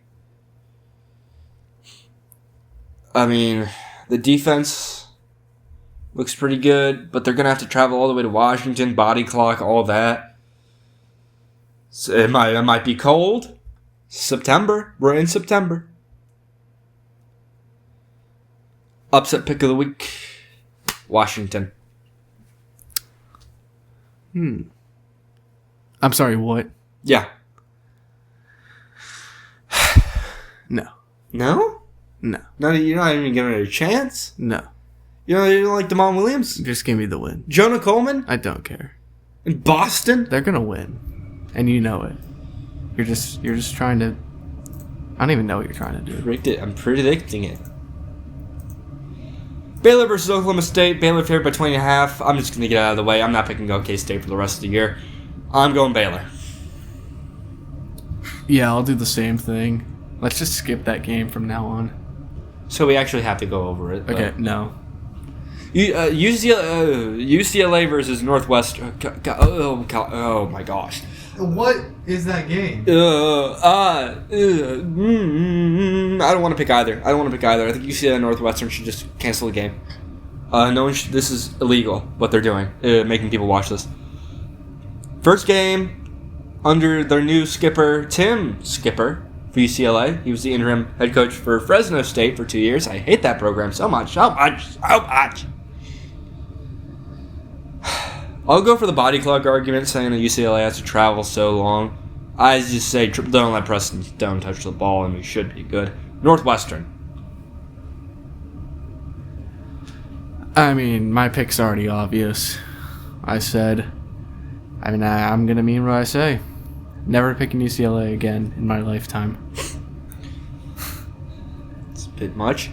I mean, the defense looks pretty good, but they're going to have to travel all the way to Washington, body clock, all that. So it might be cold. September. We're in September. Upset pick of the week. Washington. I'm sorry, what? Yeah. No. No? No. No, you're not even giving it a chance? No. You don't like Damon Williams? Just give me the win. Jonah Coleman? I don't care. In Boston? They're gonna win. And you know it. You're just trying to... I don't even know what you're trying to do. I'm predicting it. Baylor versus Oklahoma State. Baylor favored by 20.5. I'm just going to get out of the way. I'm not picking OK State for the rest of the year. I'm going Baylor. Yeah, I'll do the same thing. Let's just skip that game from now on. So we actually have to go over it. Okay, no. UCLA versus Northwestern. Oh my gosh. What is that game? I don't want to pick either. I think UCLA and Northwestern should just cancel the game. This is illegal, what they're doing, making people watch this. First game under their new skipper, Tim Skipper, for UCLA. He was the interim head coach for Fresno State for 2 years. I hate that program so much. I'll go for the body clock argument, saying that UCLA has to travel so long. I just say don't let Preston Stone touch the ball, and we should be good. Northwestern. I mean, my pick's already obvious. I'm going to mean what I say. Never picking UCLA again in my lifetime. It's a bit much.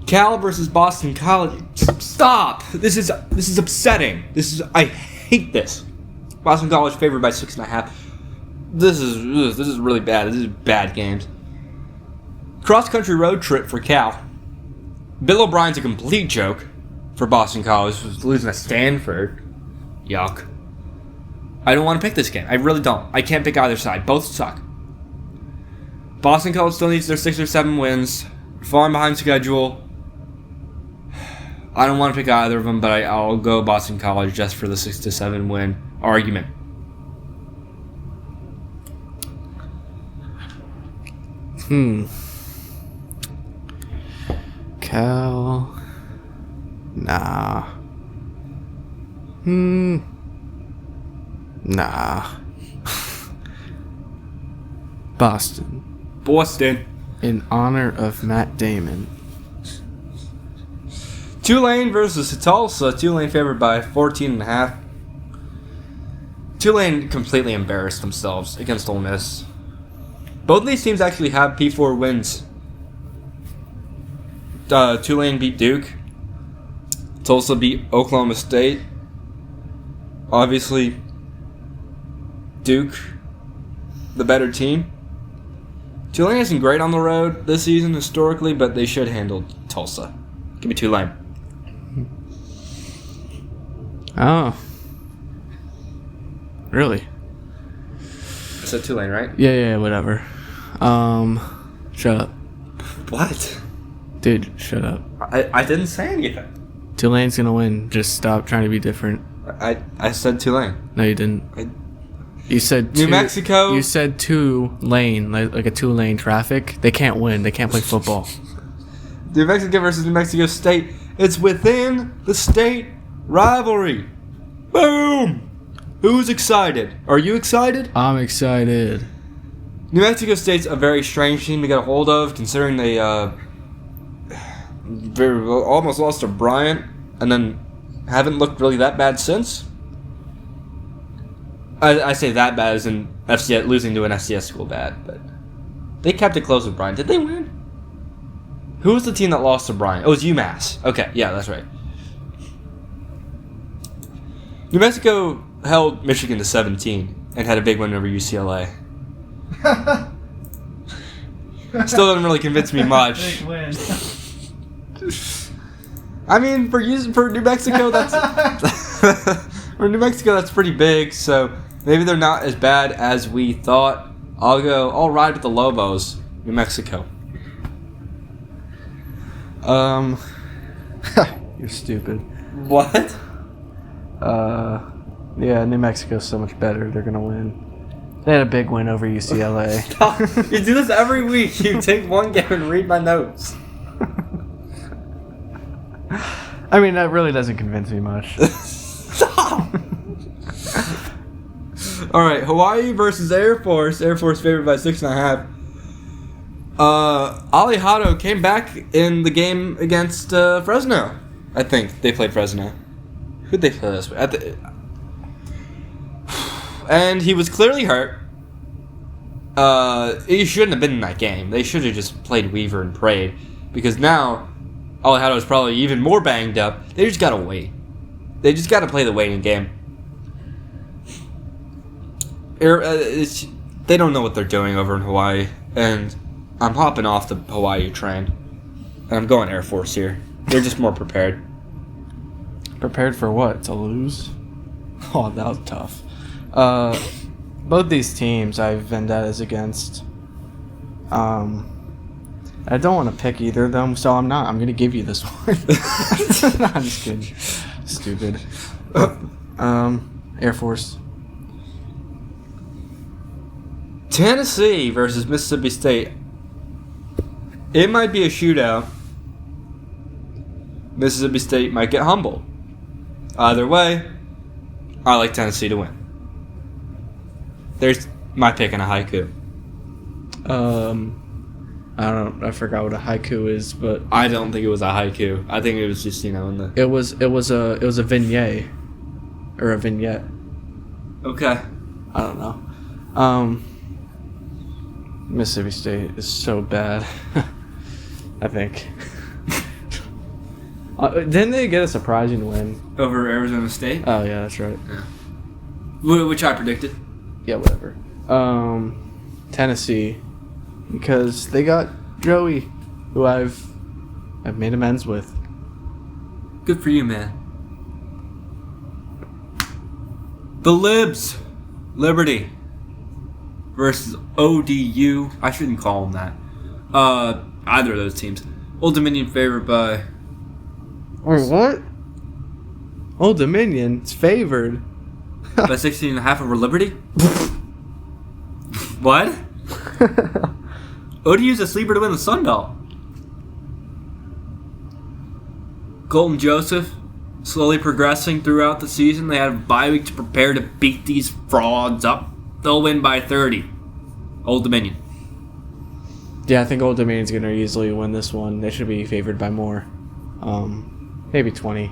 Cal versus Boston College. Stop! This is upsetting. I hate this. Boston College favored by 6.5. This is really bad. This is bad games. Cross country road trip for Cal. Bill O'Brien's a complete joke for Boston College. Losing to Stanford. Yuck. I don't want to pick this game. I really don't. I can't pick either side. Both suck. Boston College still needs their 6 or 7 wins. Falling behind schedule. I don't want to pick either of them, but I'll go Boston College just for the 6 to 7 win argument. Cal. Nah. Nah. Boston. In honor of Matt Damon. Tulane versus Tulsa. Tulane favored by 14.5. Tulane completely embarrassed themselves against Ole Miss. Both of these teams actually have P4 wins. Tulane beat Duke. Tulsa beat Oklahoma State. Obviously, Duke, the better team. Tulane isn't great on the road this season historically, but they should handle Tulsa. Give me Tulane. Oh. Really? I said Tulane, right? Yeah, whatever. Shut up. What? Dude, shut up. I didn't say anything. Tulane's gonna win. Just stop trying to be different. I said Tulane. No, you didn't. You said New Mexico. You said 2 lane, like a 2-lane traffic. They can't win. They can't play football. New Mexico versus New Mexico State. It's within the state rivalry. Boom! Who's excited? Are you excited? I'm excited. New Mexico State's a very strange team to get a hold of, considering they almost lost to Bryant, and then haven't looked really that bad since. I say that bad as in FCS, losing to an FCS school bad, but they kept it close with Bryant. Did they win? Who was the team that lost to Bryant? Oh, it was UMass. Okay, yeah, that's right. New Mexico held Michigan to 17 and had a big win over UCLA. Still doesn't really convince me much. Big win. I mean, for New Mexico, that's that's pretty big. So maybe they're not as bad as we thought. I'll ride with the Lobos, New Mexico. You're stupid. What? Yeah, New Mexico's so much better. They're gonna win. They had a big win over UCLA. Stop. You do this every week. You take one game and read my notes. I mean, that really doesn't convince me much. Stop. All right, Hawaii versus Air Force. Air Force favored by 6.5. Ali Hado came back in the game against Fresno. I think they played Fresno. Who'd they play this with? And he was clearly hurt. He shouldn't have been in that game. They should have just played Weaver and prayed, because now Colorado is probably even more banged up. They just gotta wait. They just gotta play the waiting game. They don't know what they're doing over in Hawaii, and I'm hopping off the Hawaii train, and I'm going Air Force here. They're just more prepared. Prepared for what? To lose? Oh, that was tough. Both these teams I have vendettas against. I don't want to pick either of them, so I'm not. I'm going to give you this one. No, I'm just kidding. Stupid. Air Force. Tennessee versus Mississippi State. It might be a shootout. Mississippi State might get humbled. Either way, I like Tennessee to win. There's my pick in a haiku. I forgot what a haiku is, but I don't think it was a haiku. I think it was just, in the... It was a vignette. Or a vignette. Okay. I don't know. Mississippi State is so bad. I think. Didn't they get a surprising win? Over Arizona State? Oh, yeah, that's right. Yeah. Which I predicted. Yeah, whatever. Tennessee, because they got Joey, who I've made amends with. Good for you, man. The Libs. Liberty versus ODU. I shouldn't call them that. Either of those teams. Old Dominion favored by... Wait, what? Old Dominion's favored. by 16.5 over Liberty? What? ODU's a sleeper to win the Sun Belt. Colton Joseph slowly progressing throughout the season. They had a bye week to prepare to beat these frauds up. They'll win by 30. Old Dominion. Yeah, I think Old Dominion's going to easily win this one. They should be favored by more. Maybe 20.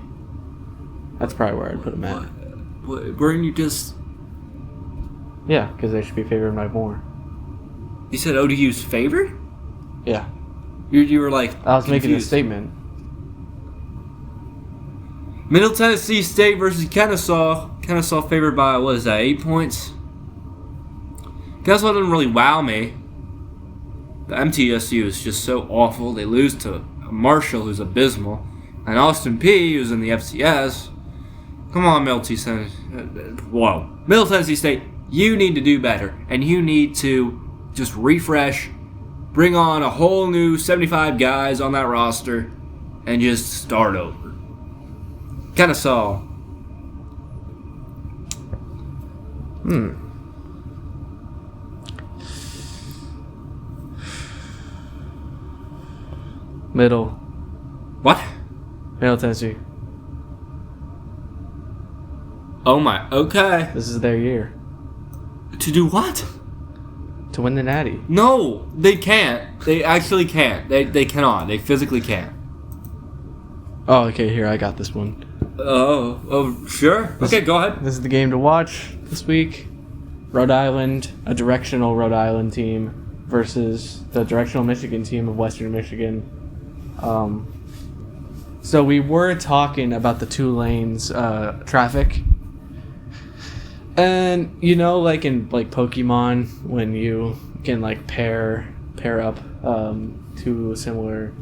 That's probably where I'd put them at. Weren't you just... Yeah, because they should be favored by more. You said ODU's favored? Yeah. You were like... I was making a confused. statement. Middle Tennessee State versus Kennesaw. Kennesaw favored by, 8 points? Kennesaw didn't really wow me. The MTSU is just so awful. They lose to Marshall, who's abysmal, and Austin Peay, who's in the FCS. Come on, Middle Tennessee State, you need to do better, and you need to just refresh, bring on a whole new 75 guys on that roster, and just start over. Kennesaw. Middle. What? Middle Tennessee. Oh my, okay. This is their year. To do what? To win the Natty. No, they can't. They actually can't. They cannot. They physically can't. Oh, okay, here, I got this one. Oh, sure. Okay, go ahead. This is the game to watch this week. Rhode Island, a directional Rhode Island team versus the directional Michigan team of Western Michigan. So we were talking about the two lanes traffic. And like in Pokemon, when you can pair up two similar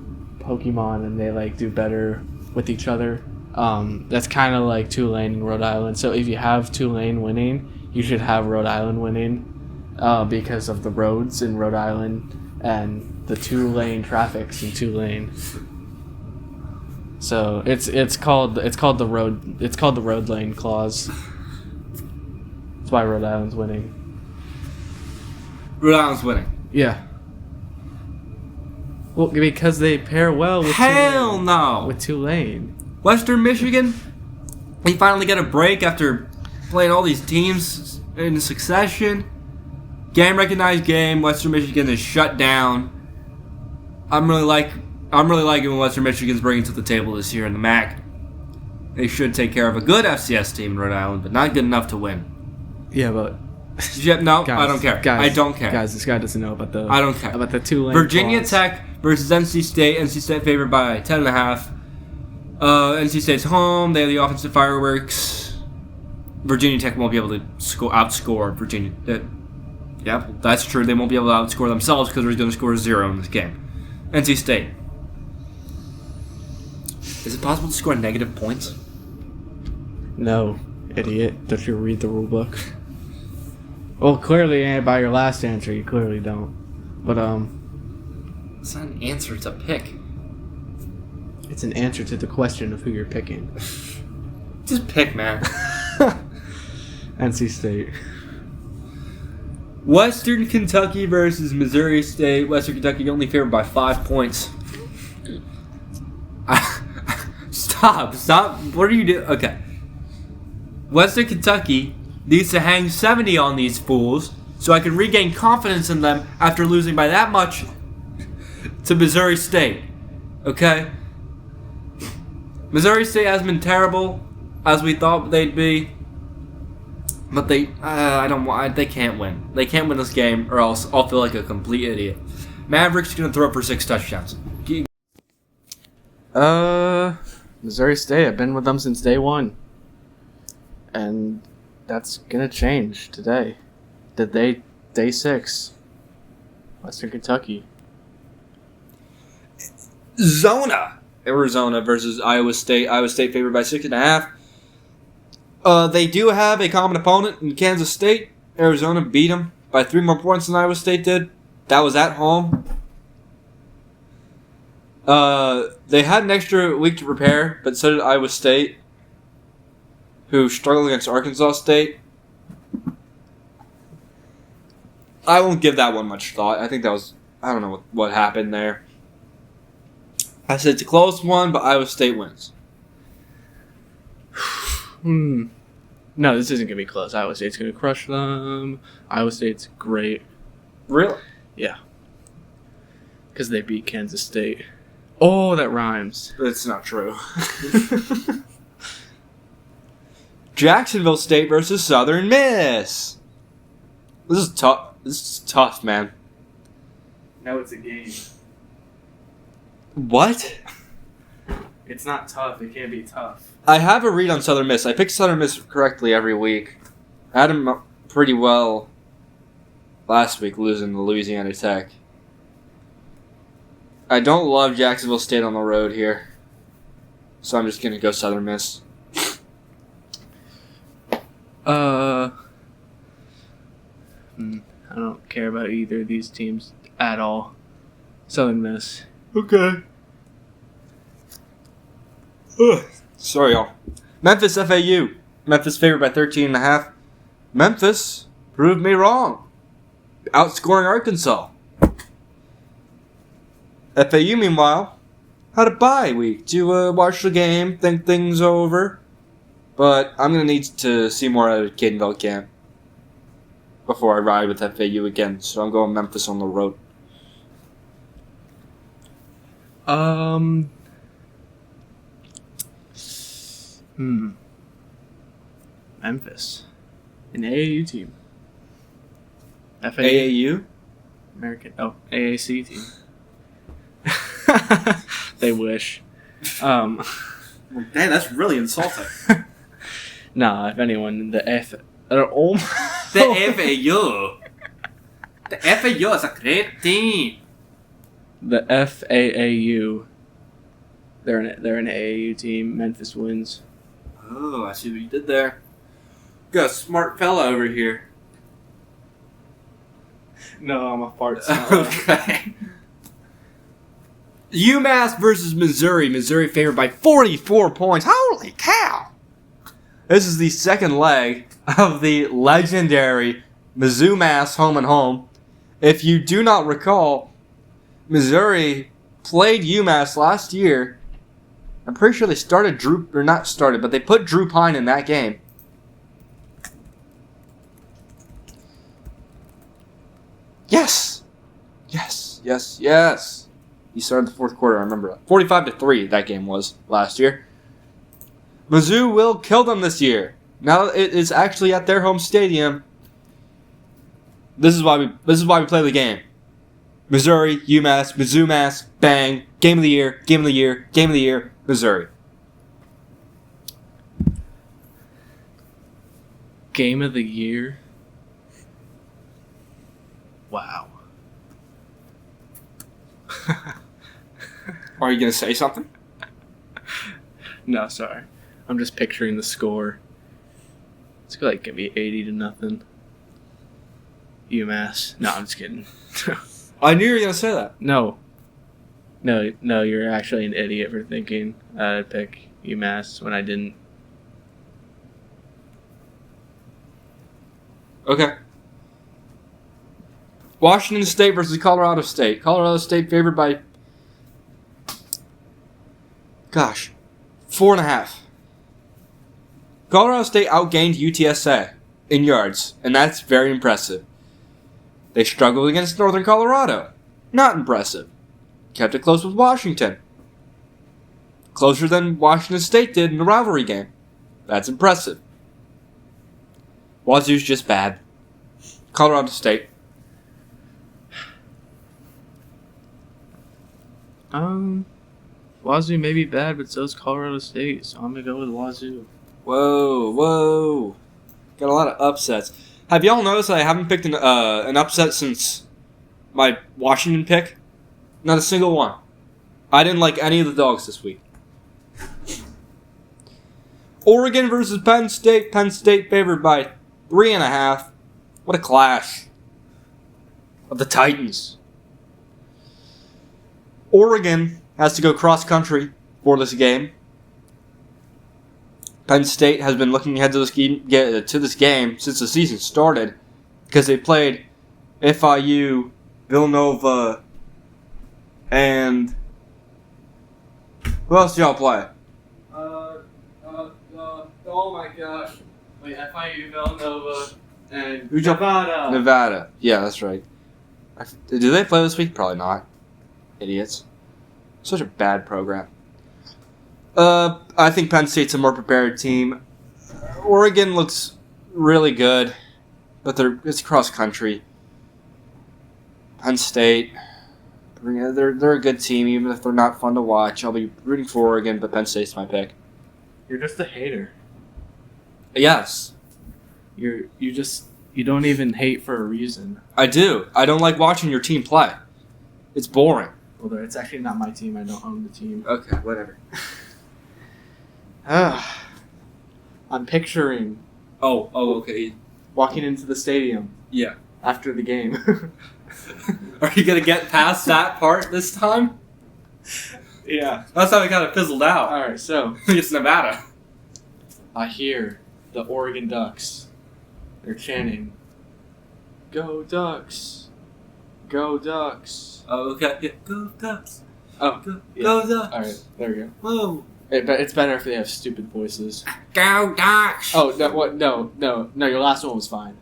Pokemon and they do better with each other. That's kind of like Tulane in Rhode Island. So if you have Tulane winning, you should have Rhode Island winning because of the roads in Rhode Island and the two-lane traffics in Tulane. So it's called the road lane clause. That's why Rhode Island's winning. Rhode Island's winning. Yeah. Well, because they pair well with Hell Tulane. no. With Tulane. Western Michigan, they finally get a break after playing all these teams in succession. Game recognized game. Western Michigan is shut down. I'm really liking what Western Michigan's bringing to the table this year in the MAC. They should take care of a good FCS team in Rhode Island, but not good enough to win. Yeah, but No, guys, I don't care. Guys, I don't care. Guys, this guy doesn't know about the. I don't care. About the Tulane. Virginia clause. Tech versus NC State. NC State favored by 10.5. NC State's home. They have the offensive fireworks. Virginia Tech won't be able to outscore Virginia. Yeah, that's true. They won't be able to outscore themselves because they're going to score 0 in this game. NC State. Is it possible to score negative points? No, idiot. Don't you read the rule book? Well, clearly, by your last answer, you clearly don't. But, It's not an answer, it's a pick. it's an answer to the question of who you're picking. Just pick, man. NC State. Western Kentucky versus Missouri State. Western Kentucky only favored by 5 points. Stop. What are you doing? Okay. Western Kentucky needs to hang 70 on these fools so I can regain confidence in them after losing by that much to Missouri State. Okay? Missouri State has been terrible as we thought they'd be. But they can't win. They can't win this game, or else I'll feel like a complete idiot. Maverick's gonna throw for 6 touchdowns. Missouri State. I've been with them since day one, and that's gonna change today. Day 6. Western Kentucky. Arizona versus Iowa State. Iowa State favored by 6.5. They do have a common opponent in Kansas State. Arizona beat them by 3 more points than Iowa State did. That was at home. They had an extra week to prepare, but so did Iowa State, who struggled against Arkansas State. I won't give that one much thought. I think that was... I don't know what happened there. I said it's a close one, but Iowa State wins. No, this isn't gonna be close. Iowa State's gonna crush them. Iowa State's great. Really? Yeah. Because they beat Kansas State. Oh, that rhymes. That's not true. Jacksonville State versus Southern Miss. This is tough. This is tough, man. Now it's a game. What? It's not tough. It can't be tough. I have a read on Southern Miss. I pick Southern Miss correctly every week. I had them pretty well last week, losing to Louisiana Tech. I don't love Jacksonville State on the road here, so I'm just going to go Southern Miss. I don't care about either of these teams at all. Southern Miss. Okay. Ugh. Sorry, y'all. Memphis FAU. Memphis favored by 13.5. Memphis proved me wrong. Outscoring Arkansas. FAU, meanwhile, had a bye week to watch the game, think things over. But I'm going to need to see more out of Caden Velkamp before I ride with FAU again. So I'm going Memphis on the road. Memphis. An AAU team. FAU? AAU? American. Oh, AAC team. They wish. Dang, that's really insulting. Nah, if anyone, the F. The FAU. The FAU is a great team. The FAAU. They're an AAU team. Memphis wins. Oh, I see what you did there. Got a smart fella over here. No, I'm a fart. Okay. UMass versus Missouri. Missouri favored by 44 points. Holy cow! This is the second leg of the legendary Mizzou-Mass home and home. If you do not recall, Missouri played UMass last year. I'm pretty sure they started but they put Drew Pine in that game. Yes! Yes, yes, yes. He started the fourth quarter, I remember that. 45-3 that game was last year. Mizzou will kill them this year. Now it is actually at their home stadium. This is why we play the game. Missouri, UMass, Mizzou-Mass, bang. Game of the year, game of the year, game of the year, Missouri. Game of the year? Wow. Are you going to say something? No, sorry. I'm just picturing the score. It's like gonna be 80-0. UMass. No, I'm just kidding. I knew you were going to say that. No, you're actually an idiot for thinking I'd pick UMass when I didn't. Okay. Washington State versus Colorado State. Colorado State favored by, 4.5. Colorado State outgained UTSA in yards, and that's very impressive. They struggled against Northern Colorado. Not impressive. Kept it close with Washington. Closer than Washington State did in the rivalry game. That's impressive. Wazoo's just bad. Colorado State. Wazoo may be bad, but so's Colorado State, so I'm gonna go with Wazoo. Whoa. Got a lot of upsets. Have y'all noticed that I haven't picked an upset since my Washington pick? Not a single one. I didn't like any of the dogs this week. Oregon versus Penn State. Penn State favored by 3.5. What a clash of the Titans. Oregon has to go cross country for this game. Penn State has been looking ahead to this game since the season started because they played FIU, Villanova, and who else do y'all play? Oh my gosh. Wait, FIU, Villanova, and Who'd y'all- Nevada. Yeah, that's right. Do they play this week? Probably not. Idiots. Such a bad program. I think Penn State's a more prepared team. Oregon looks really good, but it's cross country. Penn State, they're a good team, even if they're not fun to watch. I'll be rooting for Oregon, but Penn State's my pick. You're just a hater. Yes, You don't even hate for a reason. I do. I don't like watching your team play. It's boring. Well, it's actually not my team. I don't own the team. Okay, whatever. I'm picturing Oh, okay. walking into the stadium Yeah. after the game. Are you gonna get past that part this time? Yeah. That's how it kind of fizzled out. All right, so It's Nevada. I hear the Oregon Ducks. They're chanting, "Go Ducks! Go Ducks!" Oh, okay. Yeah. Go Ducks. Oh, Go yeah. Ducks. All right, there we go. Whoa. It's better if they have stupid voices. Go Ducks. Oh, no, what? No. Your last one was fine.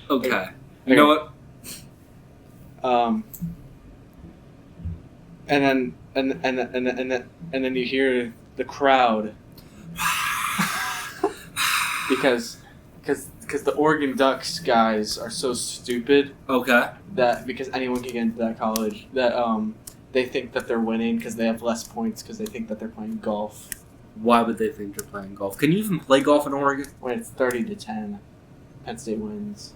Okay. You know what? And then you hear the crowd because the Oregon Ducks guys are so stupid Okay. that because anyone can get into that college that they think that they're winning because they have less points because they think that they're playing golf Why would they think they're playing golf? Can you even play golf in Oregon? when it's 30-10. Penn State wins.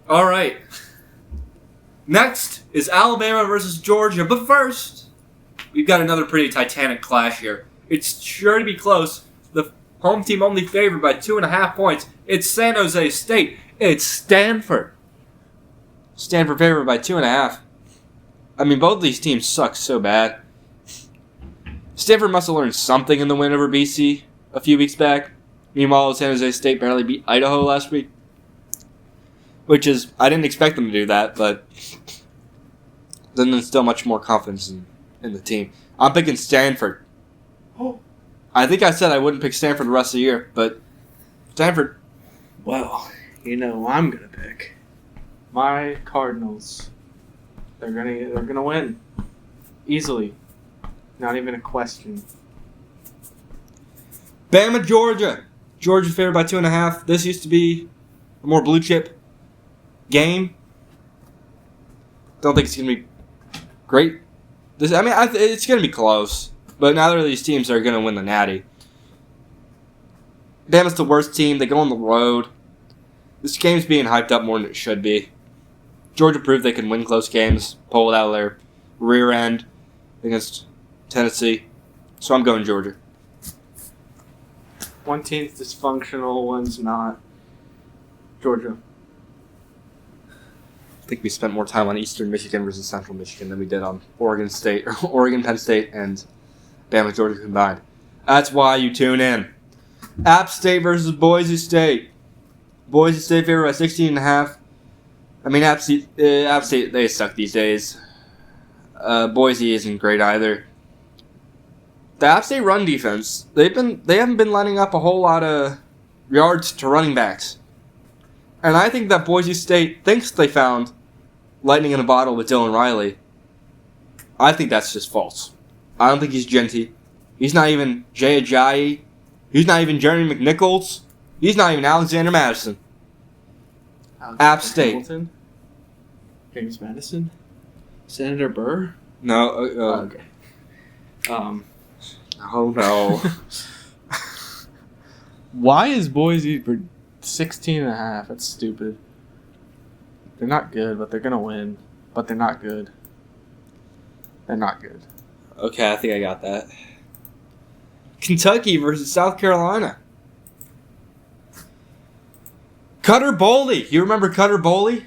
All right. Next is Alabama versus Georgia. But first, we've got another pretty titanic clash here. It's sure to be close. The home team only favored by 2.5 points. It's San Jose State. It's Stanford. Stanford favored by 2.5. I mean, both of these teams suck so bad. Stanford must have learned something in the win over BC a few weeks back. Meanwhile, San Jose State barely beat Idaho last week. Which is, I didn't expect them to do that, but then there's still much more confidence in the team. I'm picking Stanford. I think I said I wouldn't pick Stanford the rest of the year, but Stanford. Well, you know who I'm gonna pick. My Cardinals. They're gonna win. Easily. Not even a question. Bama, Georgia. Georgia favored by 2.5. This used to be a more blue chip game. Don't think it's going to be great. It's going to be close. But neither of these teams are going to win the Natty. Bama's the worst team. They go on the road. This game's being hyped up more than it should be. Georgia proved they can win close games, pull it out of their rear end against Tennessee. So I'm going Georgia. One team's dysfunctional, one's not. Georgia. I think we spent more time on Eastern Michigan versus Central Michigan than we did on Oregon, Penn State, and Bama, Georgia combined. That's why you tune in. App State versus Boise State. Boise State favored by 16.5. I mean, App State, they suck these days. Boise isn't great either. The App State run defense, they haven't been lining up a whole lot of yards to running backs. And I think that Boise State thinks they found lightning in a bottle with Dylan Riley. I think that's just false. I don't think he's Genty. He's not even Jay Ajayi. He's not even Jeremy McNichols. He's not even Alexander Madison. App State. Hamilton? James Madison? Senator Burr? No. Okay. Oh no. Why is Boise for 16.5? That's stupid. They're not good, but they're gonna win. But they're not good. They're not good. Okay, I think I got that. Kentucky versus South Carolina. Cutter Boley. You remember Cutter Boley?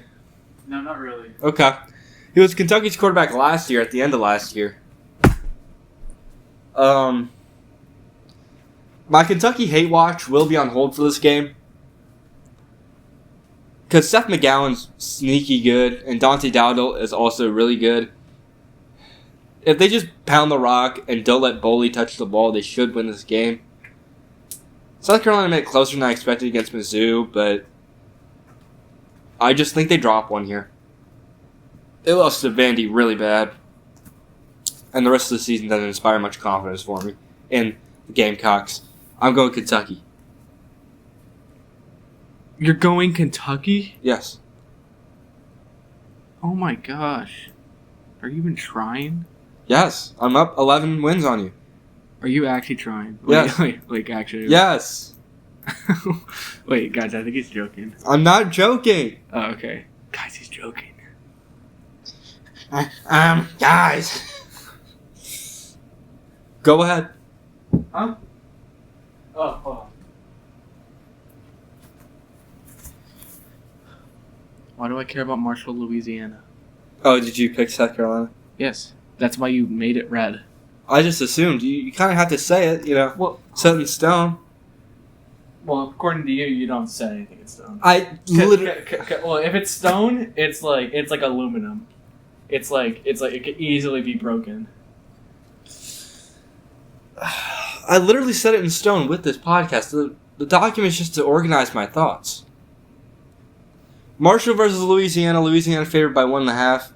No, not really. Okay. He was Kentucky's quarterback last year, at the end of last year. My Kentucky hate watch will be on hold for this game. Because Seth McGowan's sneaky good, and Dante Dowdle is also really good. If they just pound the rock and don't let Boley touch the ball, they should win this game. South Carolina made it closer than I expected against Mizzou, but I just think they drop one here. They lost to Vandy really bad. And the rest of the season doesn't inspire much confidence for me in the Gamecocks. I'm going Kentucky. You're going Kentucky? Yes. Oh my gosh. Are you even trying? Yes. I'm up 11 wins on you. Are you actually trying? Yes. Like actually? Yes. Wait, guys, I think he's joking. I'm not joking. Oh, okay. Guys, he's joking. Guys. Go ahead. Huh? Oh, hold on. Why do I care about Marshall, Louisiana? Oh, did you pick South Carolina? Yes. That's why you made it red. I just assumed. You kind of have to say it, Well, set in stone. Well, according to you, you don't say anything it's stone. I literally... Well, if it's stone, it's like aluminum. It's like it could easily be broken. I literally set it in stone with this podcast. The document's just to organize my thoughts. Marshall versus Louisiana. Louisiana favored by 1.5.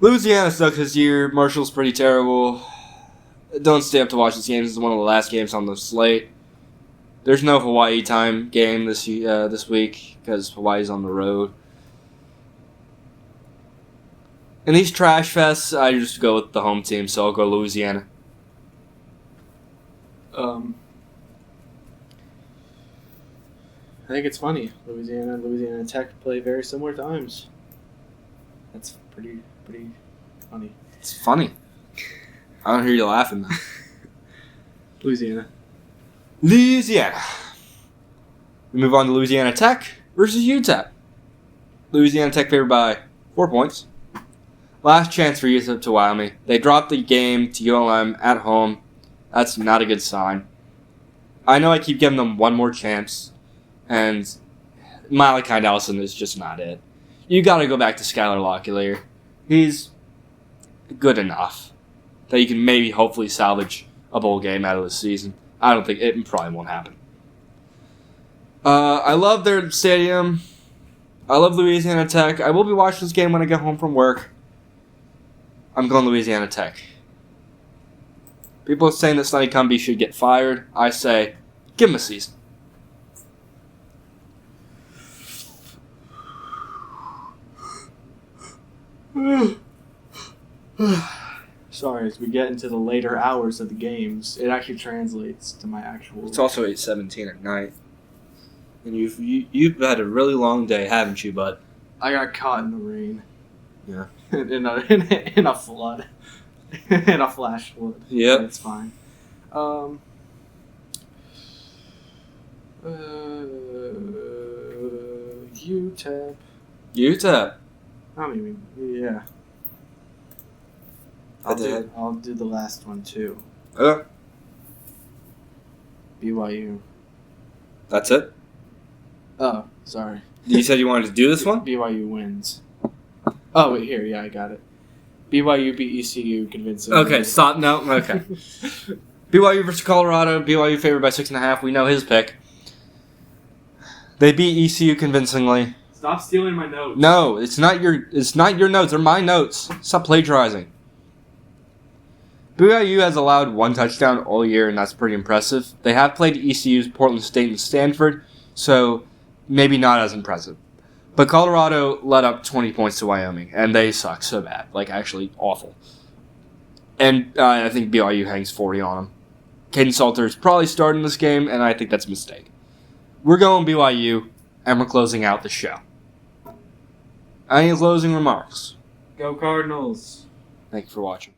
Louisiana sucks this year. Marshall's pretty terrible. Don't stay up to watch this game. This is one of the last games on the slate. There's no Hawaii time game this week because Hawaii's on the road. In these trash fests, I just go with the home team, so I'll go Louisiana. I think it's funny. Louisiana and Louisiana Tech play very similar times. That's pretty funny. It's funny. I don't hear you laughing though. Louisiana. Louisiana. We move on to Louisiana Tech versus UTEP. Louisiana Tech favored by 4 points. Last chance for UTEP to wow me. They dropped the game to ULM at home. That's not a good sign. I know I keep giving them one more chance, and Malachi Nelson is just not it. You got to go back to Skylar Locklear. He's good enough that you can maybe hopefully salvage a bowl game out of the season. I don't think it probably won't happen. I love their stadium. I love Louisiana Tech. I will be watching this game when I get home from work. I'm going Louisiana Tech. People are saying that Sonny Cumbie should get fired. I say, give him a season. Sorry, as we get into the later hours of the games, it actually translates to my actual. It's also 8:17 at night, and you've had a really long day, haven't you, bud? I got caught in the rain. Yeah. in a flood. In a flash flood. Yep. It's fine. UTEP. UTEP. I mean, yeah. I'll do the last one too. BYU. That's it? Oh, sorry. You said you wanted to do this one? BYU wins. Oh, wait, here. Yeah, I got it. BYU beat ECU convincingly. Okay, stop. No, okay. BYU versus Colorado. BYU favored by 6.5. We know his pick. They beat ECU convincingly. Stop stealing my notes. No, it's not your notes. They're my notes. Stop plagiarizing. BYU has allowed one touchdown all year, and that's pretty impressive. They have played ECU's Portland State and Stanford, so maybe not as impressive. But Colorado let up 20 points to Wyoming, and they suck so bad. Like, actually awful. And I think BYU hangs 40 on them. Caden Salter's probably starting this game, and I think that's a mistake. We're going BYU, and we're closing out the show. Any closing remarks? Go Cardinals. Thank you for watching.